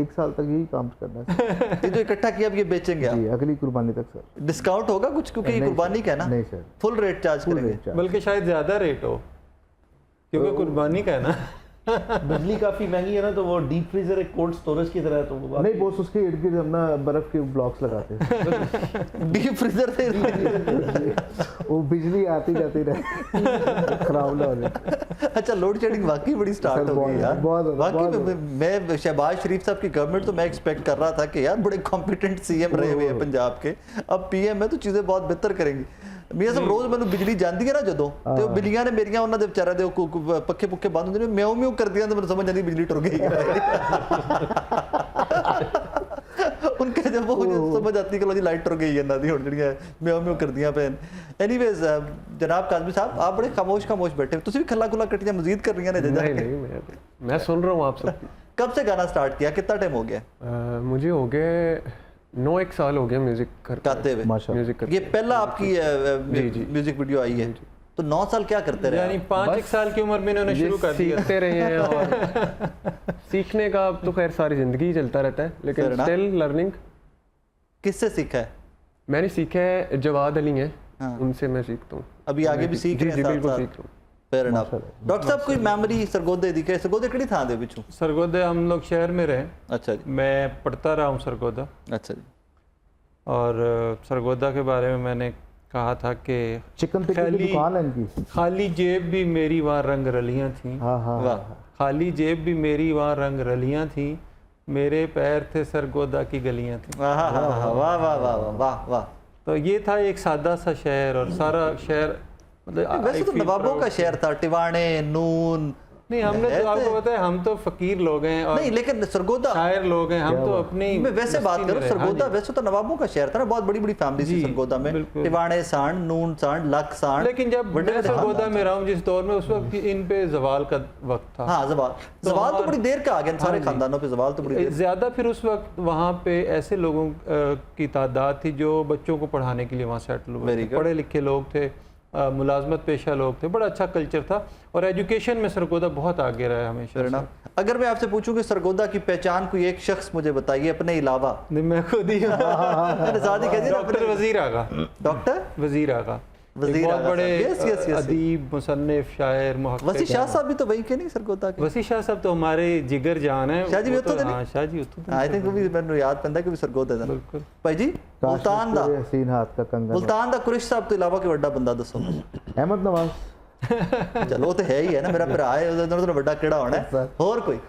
Speaker 2: 1 साल तक यही काम करना है
Speaker 1: ये जो इकट्ठा किया अब ये बेचेंगे आप?
Speaker 2: जी, अगली कुर्बानी तक सर।
Speaker 1: डिस्काउंट होगा कुछ, क्योंकि ये
Speaker 2: नहीं
Speaker 1: कुर्बानी का है ना?
Speaker 2: नहीं sir,
Speaker 1: full rate charge
Speaker 2: full
Speaker 1: करेंगे।
Speaker 2: Rate charge.
Speaker 3: बल्कि शायद ज़्यादा रेट हो क्योंकि कुर्बानी का है ना।
Speaker 4: बिजली काफी महंगी है ना, तो वो डीप फ्रीजर एक कोल्ड स्टोरेज की तरह है, तो वो
Speaker 2: नहीं बॉस, उसके इर्द गिर्द हम ना बर्फ के ब्लॉक्स लगाते हैं।
Speaker 1: डीप फ्रीजर से
Speaker 2: वो बिजली आती जाती रहे, खराब ना हो जाए।
Speaker 1: अच्छा, लोड शेडिंग वाकई बड़ी स्टार्ट
Speaker 2: सर,
Speaker 1: हो गई यार।
Speaker 2: बहुत
Speaker 1: वाकई मैं शहबाज शरीफ साहब की गवर्नमेंट तो मैं एक्सपेक्ट कर रहा था कि यार बड़े कॉम्पिटेंट सीएम रहे हुए हैं पंजाब के, अब पीएम है तो चीजें बहुत बेहतर करेंगी। मियां साहब रोज ਮੈਨੂੰ ਬਿਜਲੀ ਜਾਂਦੀ ਹੈ ਨਾ ਜਦੋਂ, ਤੇ ਉਹ ਬਿੱਲੀਆਂ ਨੇ ਮੇਰੀਆਂ ਉਹਨਾਂ ਦੇ ਵਿਚਾਰਿਆਂ ਦੇ ਪੱਖੇ ਪੁੱਖੇ ਬੰਦ ਹੁੰਦੇ ਨੇ, ਮਿਆਉ ਮਿਆਉ ਕਰਦੀਆਂ ਤੇ ਮੈਨੂੰ ਸਮਝ ਆਉਂਦੀ ਬਿਜਲੀ ਟੁਰ गई। उनके जब वो समझ आती कि लो जी लाइट टुर गई है ना दी, हुण ਜਿਹੜੀਆਂ ਮਿਆਉ ਮਿਆਉ ਕਰਦੀਆਂ ਪੈਨ। एनीवेज जनाब काजमी साहब, आप बड़े खामोश खामोश बैठे, ਤੁਸੀਂ भी खला खुला कटियां मजीद कर रही हैं ना?
Speaker 5: नहीं नहीं, मैं सुन रहा हूँ आप सब।
Speaker 1: कब से गाना स्टार्ट किया, कितना टाइम हो गया?
Speaker 5: मुझे हो गए 9-1 साल हो गया म्यूजिक
Speaker 1: गाते हुए।
Speaker 2: माशाल्लाह।
Speaker 5: म्यूजिक करते
Speaker 1: ये पहला आपकी म्यूजिक वीडियो आई है, तो 9 साल क्या करते रहे?
Speaker 3: यानी 5-1 साल की उम्र में इन्होंने शुरू कर दिया।
Speaker 5: सीखते रहे हैं और सीखने का तो खैर सारी जिंदगी ही चलता रहता है, लेकिन
Speaker 1: Fair enough।
Speaker 5: Still learning.
Speaker 1: किससे सीखा है?
Speaker 5: मैंने सीखा है जवाद अली हैं,
Speaker 1: हाँ।
Speaker 5: उनसे मैं सीखता हूँ।
Speaker 1: अभी आगे भी सीख
Speaker 5: जी
Speaker 1: रहे
Speaker 5: जी
Speaker 1: हैं
Speaker 5: बिल्कुल
Speaker 1: साथ
Speaker 5: सीख
Speaker 1: साथ?
Speaker 5: रहा हूँ।
Speaker 1: Fair enough. डॉक्टर साहब कोई मेमोरी सरगोदे दी के? सरगोदे किहड़ी थां दे विचों?
Speaker 3: सरगोदा हम लोग शहर में रहे,
Speaker 1: अच्छा जी,
Speaker 3: मैं पढ़ता रहा हूँ सरगोदा,
Speaker 1: अच्छा जी।
Speaker 3: और सरगोदा के बारे में मैंने कहा था कि
Speaker 2: चिकन टिक्की की दुकान है इनकी।
Speaker 3: खाली जेब भी मेरी वहाँ रंग रलियाँ थीं,
Speaker 2: हाँ हाँ
Speaker 1: वाह,
Speaker 3: खाली जेब भी मेरी वहाँ रंग रलियाँ थीं, मेरे पैर थे सरगोदा की गलियाँ थीं।
Speaker 1: वाह वाह वाह वाह वाह वाह वाह वाह।
Speaker 3: तो ये था एक सादा सा शहर, और सारा शहर मतलब
Speaker 1: वैसे तो नवाबों का शहर था, टिवाणे, नून।
Speaker 3: नहीं, हमने तो आपको पता है हम तो फकीर लोग हैं और
Speaker 1: नहीं, लेकिन सरगोदा
Speaker 3: शायर लोग हैं, हम तो अपनी
Speaker 1: मैं वैसे बात
Speaker 3: बस्ती में
Speaker 1: करूं,
Speaker 3: रहे।
Speaker 1: सरगोदा
Speaker 3: हाँ जी।
Speaker 1: वैसे तो नवाबों का शहर था ना, बहुत बड़ी बड़ी फैमिली थी
Speaker 3: जी,
Speaker 1: सरगोदा में,
Speaker 3: बिल्कुल।
Speaker 1: टिवाणे सांड, नून सांड, लख सांड।
Speaker 3: लेकिन जब मैं सरगोदा में रहा हूँ जिस दौर में, उस वक्त इन पे जवाल का वक्त था।
Speaker 1: हाँ, जवाल तो बड़ी देर का आ गया सारे खानदानों पे, जवाल तो बड़ी देर।
Speaker 3: ज़्यादा फिर उस वक्त वहाँ पे ऐसे लोगों की तादाद थी जो बच्चों को पढ़ाने के लिए वहाँ सेटल हुए थे, पढ़े लिखे लोग थे, मुलाजमत पेशा लोग थे, बड़ा अच्छा कल्चर था, और एजुकेशन में सरगोदा बहुत आगे रहा है हमेशा से।
Speaker 1: अगर मैं आपसे पूछूं कि सरगोदा की पहचान कोई एक शख्स मुझे बताइए अपने अलावा।
Speaker 3: नहीं, मैं खुद ही
Speaker 1: मैंने शादी कह दी ना,
Speaker 3: डॉक्टर वजीर आगा।
Speaker 1: डॉक्टर
Speaker 3: वजीर आगा
Speaker 1: वजीर
Speaker 3: बहुत
Speaker 1: आगा
Speaker 3: बड़े
Speaker 1: साहब। Yes, yes, yes,
Speaker 3: अदीब, मुसन्निफ, शायर, मुहक्किक।
Speaker 1: वसी शाह साहब भी तो वही के नहीं सरगोदा के?
Speaker 3: वसी शाह साहब तो हमारे जिगर जान है।
Speaker 1: शाह जी भी उत्तों दे
Speaker 3: हाँ, शाह जी उत्तों दे।
Speaker 1: आई थिंक वो भी मैंने याद पैंदा कि भी सरगोदा दा।
Speaker 3: बिल्कुल।
Speaker 1: भाई जी, मुल्तान दा,
Speaker 2: हसीन हाथ का कंगन,
Speaker 1: मुल्तान दा कुरैश साहब तो इलावा कोई बड़ा बंदा दसो।
Speaker 2: अहमद नवाज।
Speaker 1: चलो वो तो है ही है ना, मेरा भरा है, उधर बड़ा केड़ा होना है। और कोई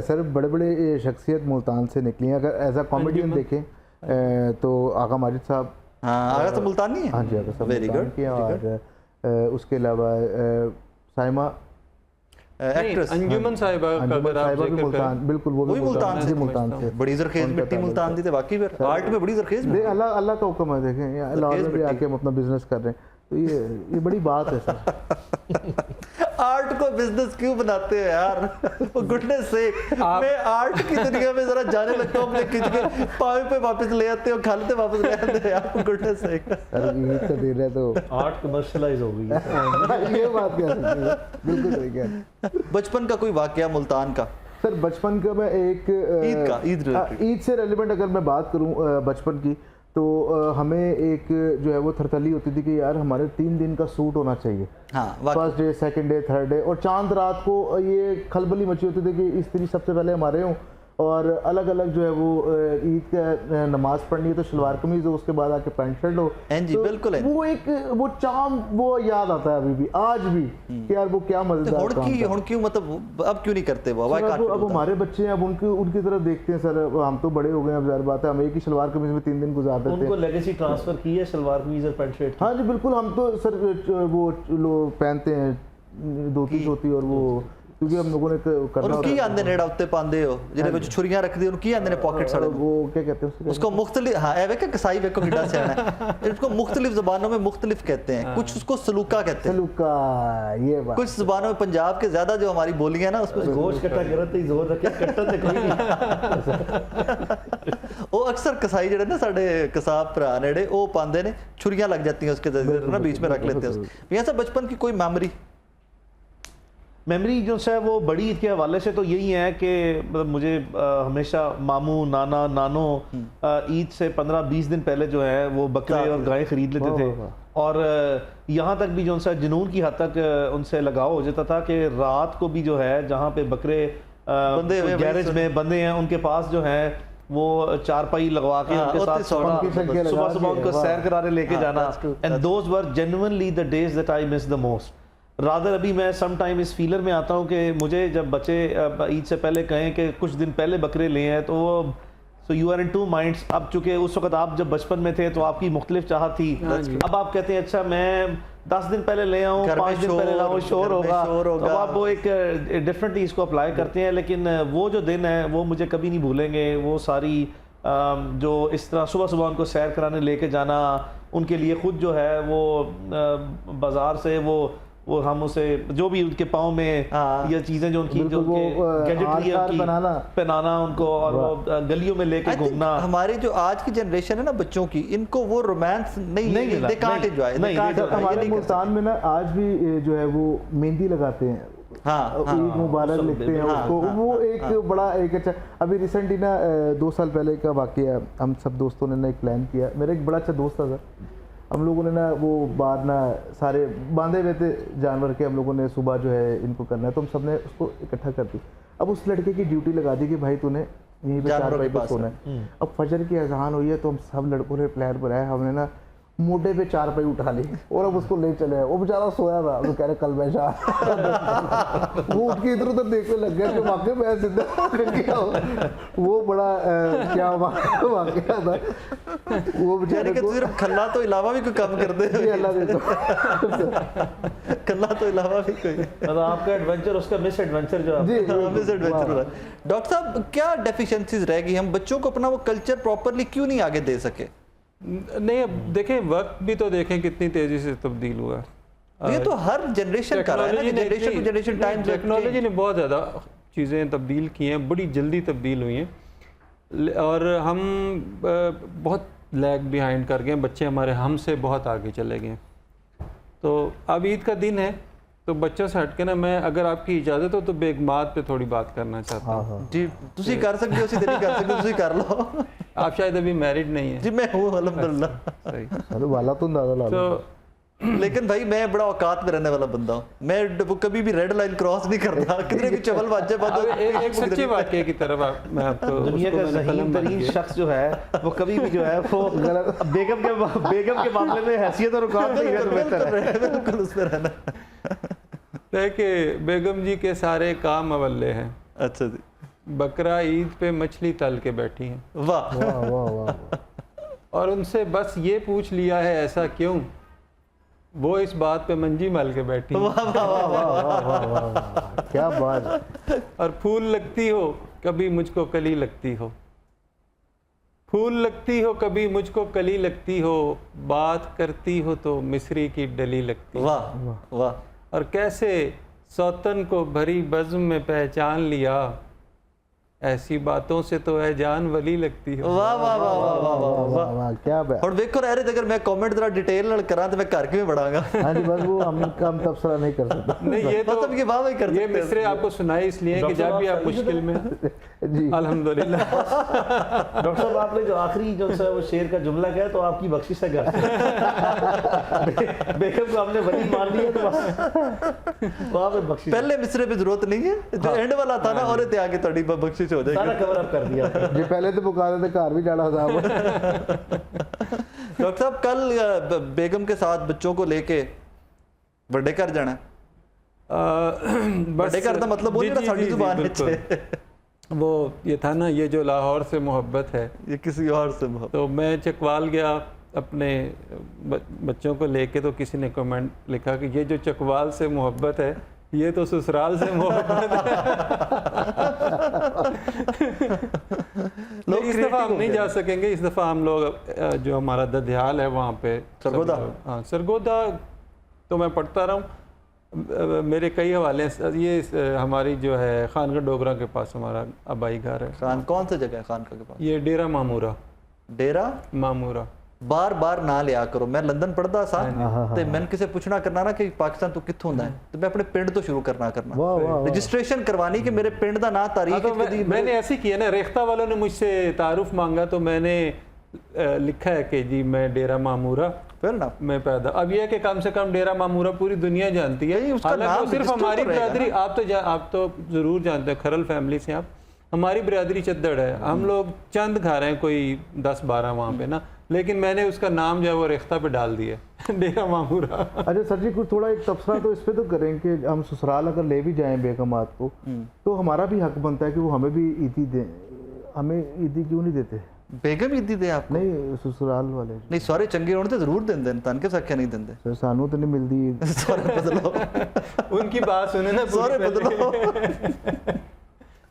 Speaker 2: सर बड़े बड़े शख्सियत मुल्तान से निकली हैं। अगर एज अ कॉमेडियन देखें तो आगा माजिद साहब,
Speaker 1: हाँ, आगा तो मुल्तानी है।
Speaker 2: हाँ जी, आगा साहब
Speaker 1: वेरी
Speaker 2: मुल्तान
Speaker 1: गुड।
Speaker 2: के हैं। और उसके अलावा साइमा
Speaker 1: एक्ट्रेस
Speaker 3: अंजुमन साहिबा का
Speaker 2: अंजुमन
Speaker 3: अगर आप
Speaker 2: साहिबा भी
Speaker 3: जिक्र
Speaker 2: मुल्तान,
Speaker 3: करें,
Speaker 2: बिल्कुल वो
Speaker 1: वही
Speaker 2: भी
Speaker 1: मुल्तान से,
Speaker 2: मुल्तान से।
Speaker 1: बड़ी जरखेज मिट्टी मुल्तान दी, वाकई फिर आर्ट में बड़ी जरखेज
Speaker 2: देख, अल्लाह अल्लाह का हुक्म है। देखें लाहौर में भी आके हम अपना बिजनेस कर रहे हैं, तो ये बड़ी बात है सर।
Speaker 1: आर्ट को बिजनेस क्यों बनाते हैं यार? वो गुडनेस से मैं आर्ट की दुनिया में जरा जाने लगता हूँ, अपने खिंच के पावे पे वापस ले आते हो, खालते वापस ले आते हैं यार, गुडनेस से।
Speaker 2: अरे ईद का दिन है तो
Speaker 4: आर्ट कमर्शलाइज हो गई है।
Speaker 2: ये बात कह सकते हैं, बिल्कुल सही कह रहे हैं।
Speaker 1: बचपन का कोई वाकया मुल्तान का?
Speaker 2: सर बचपन का मैं एक ईद से रेलिवेंट अगर मैं बात करूं बचपन की, तो हमें एक जो है वो थरथली होती थी कि यार हमारे 3 दिन का सूट होना चाहिए।
Speaker 1: हाँ,
Speaker 2: first day, second day, third day, और चांद रात को ये खलबली मची होती थी कि इस तरह सबसे पहले हमारे हों, और अलग अलग जो है वो ईद का नमाज पढ़नी है तो शलवार कमीज हो, उसके बाद आके पैंट शर्ट हो।
Speaker 1: हैं जी,
Speaker 2: तो
Speaker 1: बिल्कुल है।
Speaker 2: वो एक वो चाम वो याद आता है अभी भी, आज भी कि यार वो क्या मजेदार काम था।
Speaker 1: हुण क्यों मतलब अब क्यों नहीं करते वो?
Speaker 2: सर, अब हमारे बच्चे हैं, अब उनकी तरफ देखते हैं सर। अब हम तो बड़े हो गए हैं, अब ज़ाहिर बात है हम एक ही शलवार कमीज में 3 दिन गुजार देते
Speaker 4: उनको
Speaker 2: हैं।
Speaker 4: लेगेसी ट्रांसफर की है सलवार कमीज और पैंट शर्ट की?
Speaker 2: हाँ जी बिल्कुल, हम तो सर वो लोग पहनते हैं धोती शोती, और वो क्योंकि हम लोगों ने करना
Speaker 1: और की आंदे नेड़ा उत्ते पांदे हो जिन्हें कुछ छुरियां रख दी, उनकी आंदे ने पॉकेट साड़े
Speaker 2: वो क्या कहते हैं
Speaker 1: उसको मुख्तलिफ, हाँ ए वेखे कसाई वेखो कितना सियाना है, इसको मुख्तलिफ ज़बानों में मुख्तलिफ कहते हैं। कुछ उसको सलूका कहते हैं,
Speaker 2: सलूका, ये बात।
Speaker 1: कुछ ज़बानों में पंजाब के ज़्यादा जो हमारी बोलियां ना उसमें
Speaker 4: गोश्त कट्टा करत ही जोर रखे कट्टा ते कोई नहीं।
Speaker 1: वो अक्सर कसाई जड़े ना साडे कसाब भरा नेड़े वो पांदे ने, छुरियां लग जाती हैं उसके ना बीच में रख लेते हैं। भैया साहब बचपन की कोई मेमोरी?
Speaker 4: मेमोरी जो है वो बड़ी ईद के हवाले से तो यही है कि मतलब मुझे हमेशा मामू नाना नानो ईद से 15-20 दिन पहले जो है वो बकरे और गायें खरीद लेते थे, और यहाँ तक भी जो उनसे जुनून की हद तक उनसे लगाव हो जाता था कि रात को भी जो है जहाँ पे बकरे गैरेज में बंदे हैं उनके पास जो है वो चारपाई लगवा के उनके साथ सुबह सुबह उनको सैर कराने लेके जाना। And those were genuinely the days that I miss the most. Rather अभी मैं सम टाइम इस फीलर में आता हूँ कि मुझे जब बच्चे ईद से पहले कहें कि कुछ दिन पहले बकरे लिए हैं तो वो so you are in two minds. अब चूंकि उस वक्त आप जब बचपन में थे तो आपकी मुख्तलिफ चाहत थी, अब आप कहते हैं अच्छा मैं 10 दिन पहले ले आऊँ, 5 दिन पहले लाऊँ, शोर होगा, तो आप वो एक डिफरेंटली इसको अप्लाई करते हैं। लेकिन वो जो दिन है वो मुझे कभी नहीं भूलेंगे। वो सारी जो इस तरह सुबह सुबह उनको सैर कराने लेके जाना, उनके लिए खुद जो है वो बाजार से वो हम उसे जो भी उनके पाँव में ये चीजें जो उनकी जो गैजेटरी है उनकी पहनाना उनको, और वो गलियों में लेके घूमना।
Speaker 1: हमारे जो आज की जनरेशन है ना बच्चों की, इनको वो रोमांस नहीं they can't enjoy।
Speaker 2: हमारे मुल्तान में ना आज भी जो है वो मेहंदी लगाते हैं, ईद मुबारक लिखते हैं उसको। वो एक बड़ा एक अच्छा, अभी रिसेंटली ना 2 साल पहले का वाकया, हम सब दोस्तों ने ना एक प्लान किया। मेरा एक बड़ा अच्छा दोस्त था सर, हम लोगों ने ना वो बाहर ना सारे बांधे हुए थे जानवर के, हम लोगों ने सुबह जो है इनको करना है तो हम सब ने उसको इकट्ठा कर दी। अब उस लड़के की ड्यूटी लगा दी कि भाई तूने यहीं पे 4 बजे तक सोना है। अब फजर की अजान हुई है तो हम सब लड़कों ने प्लान बनाया, हमने ना मोटे पे 4 पाई उठा ली और अब उसको ले चले। वो बेचारा सोया था, वो कह रहे कल मैं वो उठ के इधर उधर देखने लग गया कि वाकई मैं जिंदा क्या वो बड़ा क्या वाकया था। वो बेचारे को
Speaker 1: सिर्फ खन्ना तो इलावा भी कोई काम करते हैं,
Speaker 2: अल्लाह दे तो
Speaker 1: खन्ना तो इलावा भी कोई
Speaker 4: मतलब आपका एडवेंचर उसका मिस एडवेंचर जो
Speaker 2: जी
Speaker 1: मिस एडवेंचर हो रहा है। डॉक्टर साहब क्या डेफिशिएंसीज रह गई, हम बच्चों को अपना वो कल्चर प्रॉपरली क्यों नहीं आगे दे सके?
Speaker 3: नहीं, अब देखें वक्त भी तो देखें कितनी तेजी से तब्दील हुआ।
Speaker 1: ये तो हर जनरेशन का है ना, generation to generation time
Speaker 3: technology ने बहुत ज़्यादा चीज़ें तब्दील की हैं, बड़ी जल्दी तब्दील हुई हैं, और हम बहुत लैग बिहाइंड कर गए। बच्चे हमारे हमसे बहुत आगे चले गए। तो अब ईद का दिन है तो बच्चों से हटके ना मैं, अगर आपकी इजाज़त हो तो बेगमात पे थोड़ी बात करना चाहता हूँ।
Speaker 1: जी तुसी कर सकते हो, उसी नहीं कर सकते, तुसी कर लो।
Speaker 3: आप शायद अभी मैरिड नहीं है।
Speaker 1: जी मैं हूँ अल्हम्दुलिल्लाह।
Speaker 3: सही।
Speaker 2: अरे वाला तो अंदाजा ला लो।
Speaker 3: तो
Speaker 1: लेकिन भाई मैं बड़ा औकात में रहने वाला बंदा हूँ, मैं कभी भी रेड लाइन क्रॉस नहीं करता, कितने भी चवल वाजे
Speaker 3: एक सच्चे वाकये की तरफ मैं आपको,
Speaker 4: दुनिया का ज़हीन तरीन शख्स जो है वो कभी भी जो है वो बेगम के मामले में हैसियत और औकात नहीं है तो बेहतर है
Speaker 1: बिल्कुल उस पर रहना।
Speaker 3: देखिए बेगम जी के सारे काम अवल्ले हैं।
Speaker 1: अच्छा जी।
Speaker 3: बकरा ईद पे मछली तल के बैठी हैं।
Speaker 1: वाह
Speaker 2: वाह वाह वाह।
Speaker 3: और उनसे बस ये पूछ लिया है ऐसा क्यों, वो इस बात पे मंजी मल के बैठी हैं।
Speaker 1: वाह वाह वाह वाह वाह
Speaker 2: वाह, क्या बात।
Speaker 3: और फूल लगती हो कभी मुझको कली लगती हो, फूल लगती हो कभी मुझको कली लगती हो, बात करती हो तो मिस्री की डली लगती हो।
Speaker 1: वाह वाह।
Speaker 3: और कैसे सौतन को भरी बज़्म में पहचान लिया, ऐसी बातों से तो है जान वली लगती हो।
Speaker 1: वाह वाह वाह वाह वाह वाह
Speaker 2: वाह वाह, क्या बात।
Speaker 1: और देखो रह रहे अगर मैं कमेंट जरा डिटेल नाल करा तो मैं घर किवें बढ़ांगा।
Speaker 2: हाँ जी, बस वो हम कम तबसरा नहीं कर सकते।
Speaker 3: नहीं ये तो
Speaker 1: मतलब ये वाह वाह कर
Speaker 3: ये मिसरे आपको सुनाई इसलिए कि जब भी आप मुश्किल में
Speaker 2: जी
Speaker 3: अल्हम्दुलिल्लाह।
Speaker 4: डॉक्टर साहब आपने जो आखिरी जो है वो शेर का जुमला कहा तो आपकी बख्शिश है घर बेगम को हमने वली मान लिया तो बस बख्शिश।
Speaker 1: पहले मिसरे पे जरूरत नहीं है, जो एंड वाला था ना और ते आगे थोड़ी बख्शिश कोशिश हो
Speaker 4: सारा
Speaker 1: जाएगी।
Speaker 4: कवर अप कर दिया आपने।
Speaker 2: जी पहले तो मुका देते घर भी जाना था
Speaker 1: डॉक्टर साहब कल बेगम के साथ बच्चों को लेके बर्थडे कर जाना है। बर्थडे करना मतलब वो
Speaker 3: जी,
Speaker 1: नहीं ना
Speaker 3: जी,
Speaker 1: साड़ी
Speaker 3: जी,
Speaker 1: जुबान
Speaker 3: बिल्कुल।
Speaker 1: है।
Speaker 3: वो ये था ना, ये जो लाहौर से मोहब्बत है,
Speaker 1: ये किसी और से मोहब्बत।
Speaker 3: तो मैं चकवाल गया अपने बच्चों को लेके, तो किसी ने कमेंट लिखा कि ये जो चकवाल से मोहब्बत है ये तो ससुराल से मोहब्बत है।
Speaker 1: लोग
Speaker 3: इस
Speaker 1: creative
Speaker 3: दफ़ा हम
Speaker 1: हो
Speaker 3: नहीं
Speaker 1: गए
Speaker 3: जा सकेंगे। इस दफ़ा हम लोग जो हमारा ददयाल है वहाँ पे
Speaker 1: सरगोदा?
Speaker 3: हाँ, सरगोदा तो मैं पढ़ता रहा हूँ, मेरे कई हवाले हैं। ये हमारी जो है खानगढ़ डोगरा के पास हमारा आबाई घर है।
Speaker 1: खान कौन सी जगह है खानका के पास?
Speaker 3: ये डेरा मामूरा।
Speaker 1: डेरा
Speaker 3: मामूरा
Speaker 1: बार बार ना लिया करो। मैं लंदन पढ़ता सा ते मैंने किसी पूछना करना ना कि पाकिस्तान तो कित्थों दा है, तो मैं अपने पिंड तो शुरू करना रजिस्ट्रेशन करवानी कि मेरे पिंड का ना तारीख
Speaker 3: तो मैंने ऐसे ही किया ना, रेख्ता वालों ने मुझसे तारुफ मांगा तो मैंने लिखा है कि जी मैं डेरा मामूरा
Speaker 1: फिर ना
Speaker 3: में पैदा। अब यह है कि कम से कम डेरा मामूरा पूरी दुनिया जानती है।
Speaker 1: उसका
Speaker 3: हालांकि
Speaker 1: नाम
Speaker 3: वो सिर्फ
Speaker 1: register
Speaker 3: हमारी
Speaker 1: तो रहेगा
Speaker 3: बिरादरी, आप तो जरूर जानते हैं, खरल फैमिली से आप। हमारी बिरादरी चद्दड़ है, हम लोग चंद खा रहे हैं, कोई 10-12 वहाँ पे ना, लेकिन मैंने उसका नाम जो है वो रेख्ता पे डाल दिया डेरा मामूरा।
Speaker 2: अच्छा सर जी, कुछ थोड़ा एक तबसरा तो इस पे तो करें कि हम ससुराल अगर ले भी जाएं बेगमात को तो हमारा भी हक बनता है कि वो हमें भी ईदी दें। हमें ईदी क्यों नहीं देते?
Speaker 1: बेगम ईदी दे आप
Speaker 2: नहीं ससुराल वाले
Speaker 1: नहीं सारे चंगे होने तो जरूर देंदे ने, तन के सख्या नहीं देंदे।
Speaker 2: सर सानू तो नहीं मिलती ईद।
Speaker 1: सारे बदलो
Speaker 3: उनकी बात सुने ना पूरी
Speaker 1: सारे
Speaker 3: पहले।
Speaker 1: बदलो।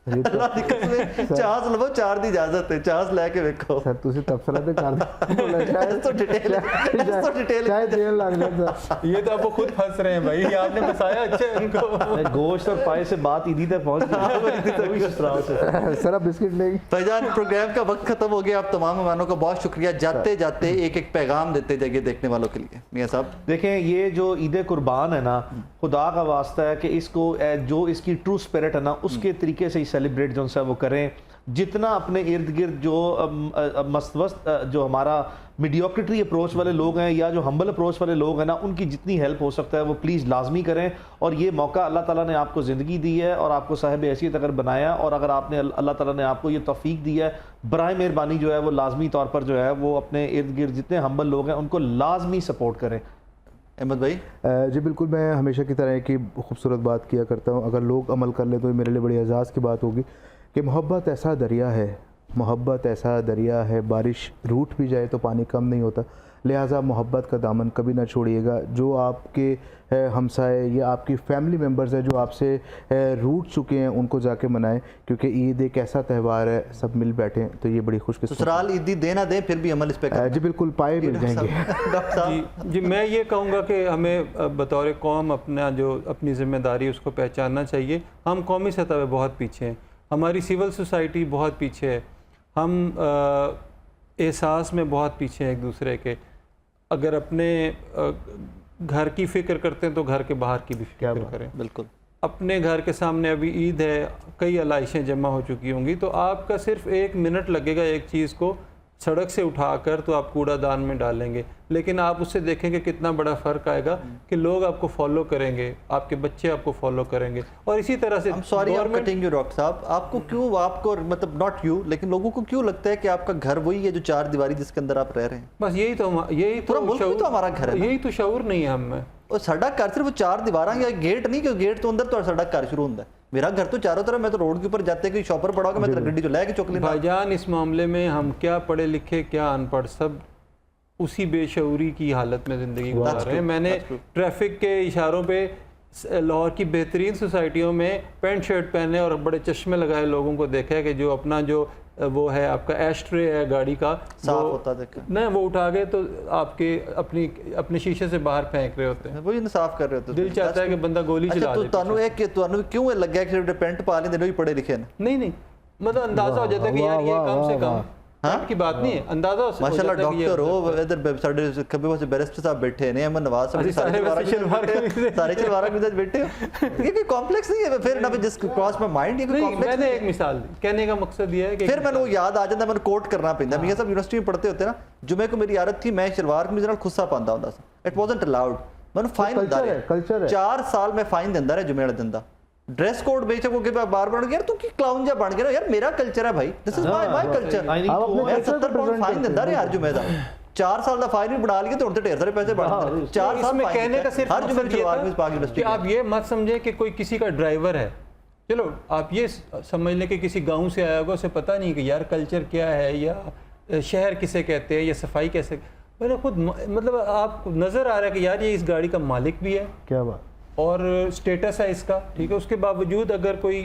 Speaker 1: अल्लाह दी कसम चास लवो, चार दी इजाजत है, चास लेके वेखो।
Speaker 2: सर तुसी तबसरा तो कर दो
Speaker 1: इस तो डिटेल
Speaker 2: शायद जेल लग जाए सर।
Speaker 3: ये तो आप वो खुद फंस रहे हैं भाई, ये आपने फंसाया अच्छा है उनको।
Speaker 4: गोश्त और पाए से बात ईदी तक पहुंच गई ससुराल से।
Speaker 2: सर अब बिस्किट लेंगे।
Speaker 1: भाईजान प्रोग्राम का वक्त खत्म हो गया। आप तमाम मेहमानों का बहुत शुक्रिया। जाते जाते एक एक पैगाम देते जाइए देखने वालों के लिए। मियां साहब
Speaker 4: देखें, ये जो ईद कुर्बान है ना, खुदा का वास्ता है कि इसको जो इसकी ट्रू स्पिरिट है ना उसके तरीके से ही सेलिब्रेट जो है वो करें। जितना अपने इर्द गिर्द जो मस्त जो हमारा मीडियोक्रिटी अप्रोच वाले लोग हैं या जो हम्बल अप्रोच वाले लोग हैं ना, उनकी जितनी हेल्प हो सकता है वो प्लीज़ लाजमी करें। और ये मौका अल्लाह ताला ने आपको ज़िंदगी दी है और आपको साहिब हैसियत अगर बनाया और अगर आपने अल्लाह ताला ने आपको ये तौफीक दी है, बराए मेहरबानी जो है वो लाजमी तौर पर जो है वो अपने इर्द गिर्द जितने हम्बल लोग हैं उनको लाजमी सपोर्ट करें।
Speaker 1: अहमद भाई
Speaker 2: जी बिल्कुल, मैं हमेशा की तरह की खूबसूरत बात किया करता हूँ। अगर लोग अमल कर ले तो ये मेरे लिए बड़ी एजाज़ की बात होगी कि मोहब्बत ऐसा दरिया है, मोहब्बत ऐसा दरिया है, बारिश रूठ भी जाए तो पानी कम नहीं होता। लिहाजा मोहब्बत का दामन कभी ना छोड़िएगा। जो आपके हमसाए या आपकी फैमिली मेम्बर्स हैं जो आपसे रूठ चुके हैं उनको जाके मनाएं, क्योंकि ईद एक ऐसा त्यौहार है, सब मिल बैठे तो ये बड़ी खुशकिस्मत।
Speaker 1: ससुराल ईदी देना दें फिर भी अमल इस पे
Speaker 2: जी बिल्कुल, पाए मिल जाएंगे।
Speaker 1: डॉक्टर साहब
Speaker 3: जी मैं ये कहूँगा कि हमें बतौर कौम अपनी जिम्मेदारी उसको पहचानना चाहिए। हम कौमी सतह पे बहुत पीछे हैं, हमारी सिविल सोसाइटी बहुत पीछे है, हम एहसास में बहुत पीछे हैं एक दूसरे के। अगर अपने घर की फ़िक्र करते हैं तो घर के बाहर की भी फिक्र करें।
Speaker 1: बिल्कुल,
Speaker 3: अपने घर के सामने अभी ईद है, कई अलाइशें जमा हो चुकी होंगी, तो आपका सिर्फ 1 मिनट लगेगा एक चीज़ को सड़क से उठाकर तो आप कूड़ादान में डालेंगे, लेकिन आप उससे देखेंगे कितना बड़ा फ़र्क आएगा कि लोग आपको फॉलो करेंगे, आपके बच्चे आपको फॉलो करेंगे। और इसी तरह से
Speaker 1: सॉरी कटिंग यू डॉक्टर साहब, आपको क्यों, आपको मतलब नॉट यू लेकिन लोगों को क्यों लगता है कि आपका घर वही है जो 4 दीवारी जिसके अंदर आप रह रहे हैं?
Speaker 3: बस यही तो
Speaker 1: पूरा मुल्क भी तो हमारा घर है ना।
Speaker 3: यही तो शऊर नहीं है हम में।
Speaker 1: और साडा घर सिर्फ 4 दीवार या गेट नहीं, क्योंकि गेट तो अंदर तो साडा घर शुरू होता है। मेरा घर तो चारों तरफ, मैं तो रोड के ऊपर जाते कोई शॉपर पड़ा होगा मैं तो गड्डी जो लाया कि चौकली ना।
Speaker 3: भाईजान इस मामले में हम क्या पढ़े लिखे क्या अनपढ़, सब उसी बेशऊरी की हालत में ज़िंदगी गुजार रहे हैं। मैंने ट्रैफिक के इशारों पे लाहौर की बेहतरीन सोसाइटियों में पैंट शर्ट पहने और बड़े चश्मे लगाए लोगों को देखा है कि जो अपना जो वो है आपका एस्ट्रे है गाड़ी का
Speaker 1: साफ होता देखा
Speaker 3: नहीं, वो उठा के तो आपके अपने शीशे से बाहर फेंक रहे होते हैं।
Speaker 1: वही इंसाफ कर रहे होते।
Speaker 3: दिल चाहता है कि बंदा गोली चला दे।
Speaker 1: ਤੁਹਾਨੂੰ क्यों लग गया कि पेंट पा लेंदे ने पढ़े लिखे ने?
Speaker 3: नहीं मतलब अंदाजा हो जाता है कि यार ये कम से कम की बात नहीं है, अंदाजा हो
Speaker 1: माशाल्लाह डॉक्टर हो। इधर साडे खब्बे पासे बैरिस्टर साहब बैठे ने, अमन नवाज साहब सारे चलवारा के बैठे हो। ये कोई कॉम्प्लेक्स नहीं है फिर ना जिस क्रॉस में माइंड, ये कोई कॉम्प्लेक्स
Speaker 3: मैंने एक मिसाल दी, कहने का मकसद ये है कि
Speaker 1: फिर मैंने वो याद आ जाता, मैंने कोट करना पैंदा। मियां साहब यूनिवर्सिटी में पढ़ते होते ना, जुमे को मेरी आदत थी मैं शलवार कमीज नाल खुस्सा पांदा हुंदा सी। It wasn't allowed. मैंने फाइन दिंदा रहा, 4 साल मैं फाइन दिंदा रहा जुमे वाले दिन दा। ड्रेस कोड बेचक हो के बार बार यार तू की क्लाउन जा बन गया यार, मेरा कल्चर है भाई, this is my culture.
Speaker 4: I need
Speaker 2: आप
Speaker 4: to
Speaker 2: अपने
Speaker 4: own-
Speaker 1: मैं
Speaker 2: culture
Speaker 1: 70 पाउंड
Speaker 2: represent
Speaker 1: फाइन दिंदा रे यार जुमे दा, 4 साल का फाइन भी बना लिए तो उनते ढेर सारे पैसे बन गए। 4 साल
Speaker 3: इसमें
Speaker 1: फाइन
Speaker 3: कहने का सिर्फ
Speaker 1: हर जुमे
Speaker 3: मकसद ये
Speaker 1: शलवार
Speaker 3: था
Speaker 1: कमीज पाक
Speaker 3: कि
Speaker 1: यूनिवर्सिटी
Speaker 3: आप ये मत समझे कि कोई किसी का ड्राइवर है, चलो आप ये समझ लें कि किसी गांव से आया होगा, उसे पता नहीं कि यार कल्चर क्या है या शहर किसे कहते हैं या सफाई कैसे, मैंने खुद मतलब आपको नज़र आ रहा है कि यार ये इस गाड़ी का मालिक भी है
Speaker 2: क्या बात,
Speaker 3: और स्टेटस है इसका, ठीक है, उसके बावजूद अगर कोई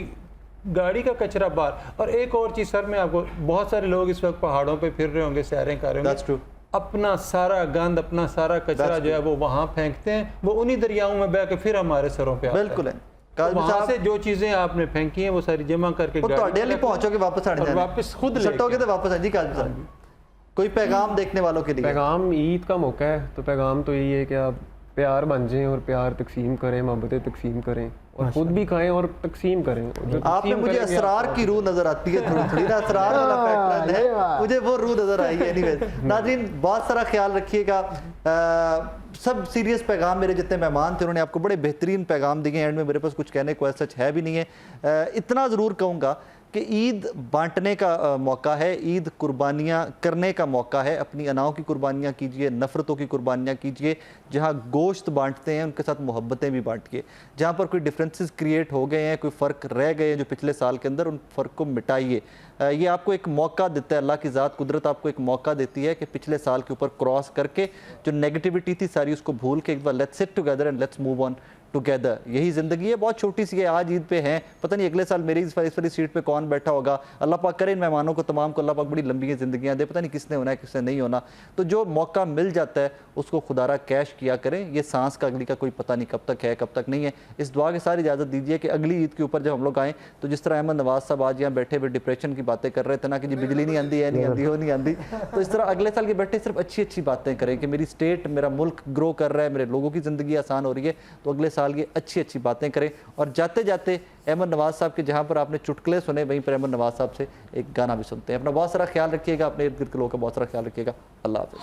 Speaker 3: गाड़ी का कचरा बाहर। और एक और चीज़ सर, मैं आपको, बहुत सारे लोग इस वक्त पहाड़ों पे फिर रहे होंगे, सैरें कर रहे
Speaker 1: That's true.
Speaker 3: होंगे, अपना सारा गंद, अपना सारा कचरा जो है वो वहाँ फेंकते हैं, वो उन्हीं दरियाओं में बह के फिर हमारे सरों पे आता है।
Speaker 1: बिल्कुल है।
Speaker 3: तो
Speaker 1: काज़मी
Speaker 3: वहाँ
Speaker 1: साहब
Speaker 3: से जो चीज़ें आपने फेंकी हैं वो सारी जमा करके
Speaker 1: वो
Speaker 3: गाड़ी
Speaker 1: ਤੁਹਾਡੇ
Speaker 3: पे
Speaker 1: ਲਈ
Speaker 3: रख
Speaker 1: पहुंचोगे, वापस आने
Speaker 3: और
Speaker 1: जाने
Speaker 3: वापस खुद
Speaker 1: सट्टोगे
Speaker 3: लेके
Speaker 1: तो वापस आए जी। काज़मी साहब कोई पैगाम देखने वालों के लिए?
Speaker 5: पैगाम ईद का मौका है, तो पैगाम तो यही है कि आप प्यार बन जाएं और प्यार तकसीम करें, मोहब्बतें तकसीम करें और खुद भी खाएं और तकसीम करें। और जो
Speaker 1: आप में
Speaker 5: तकसीम
Speaker 1: मुझे
Speaker 5: करेंगे
Speaker 1: असरार की रूह नजर आती है, थोड़ी थोड़ी ना असरार वाला पैटर्न है, मुझे वो रूह नजर आई है। एनीवेज नाज़रीन, बहुत सारा ख्याल रखिएगा। सब सीरियस पैगाम, मेरे जितने मेहमान थे उन्होंने आपको बड़े बेहतरीन पैगाम दिए। एंड में मेरे पास कुछ कहने को सच है भी नहीं है। इतना ज़रूर कहूँगा कि ईद बांटने का मौका है, ईद कुर्बानियाँ करने का मौका है। अपनी अनाओं की कुर्बानियाँ कीजिए, नफ़रतों की कुर्बानियाँ कीजिए। जहाँ गोश्त बांटते हैं उनके साथ मोहब्बतें भी बांटिए। जहाँ पर कोई डिफरेंसेस क्रिएट हो गए हैं, कोई फ़र्क रह गए हैं जो पिछले साल के अंदर, उन फ़र्क को मिटाइए। ये आपको एक मौका देता है, अल्लाह की ज़ात कुदरत आपको एक मौका देती है कि पिछले साल के ऊपर क्रॉस करके जो नेगेटिविटी थी सारी उसको भूल के एक बार let's sit together and let's move on together. यही ज़िंदगी है, बहुत छोटी सी है। आज ईद पे हैं, पता नहीं अगले साल मेरी इस वाली सीट पे कौन बैठा होगा। अल्लाह पाक करे इन मेहमानों को तमाम को अल्लाह पाक बड़ी लंबी ज़िंदगियाँ दे, पता नहीं किसने होना है किसने नहीं होना। तो जो मौका मिल जाता है उसको खुदारा कैश किया करें। ये सांस का अगली का कोई पता नहीं कब तक है कब तक नहीं है। इस दुआ के साथ इजाज़त दीजिए कि अगली ईद के ऊपर जब हम लोग आएँ तो जिस तरह अहमद नवाज साहब आज यहाँ बैठे हुए डिप्रेशन की बातें कर रहे थे ना कि जी बिजली नहीं आती है, नहीं आती हो, नहीं आती, तो इस तरह अगले साल के बैठे सिर्फ अच्छी अच्छी बातें करें कि मेरी स्टेट, मेरा मुल्क ग्रो कर रहा है, मेरे लोगों की ज़िंदगी आसान हो रही है। तो अगले साल ये अच्छी अच्छी बातें करें। और जाते जाते अहमद नवाज साहब के जहाँ पर आपने चुटकुले सुने वहीं पर अहमद नवाज साहब से एक गाना भी सुनते हैं। अपना बहुत सारा ख्याल रखिएगा, अपने इर्द गिर्द के लोगों का बहुत सारा ख्याल रखिएगा। अल्लाह हाफ़िज़।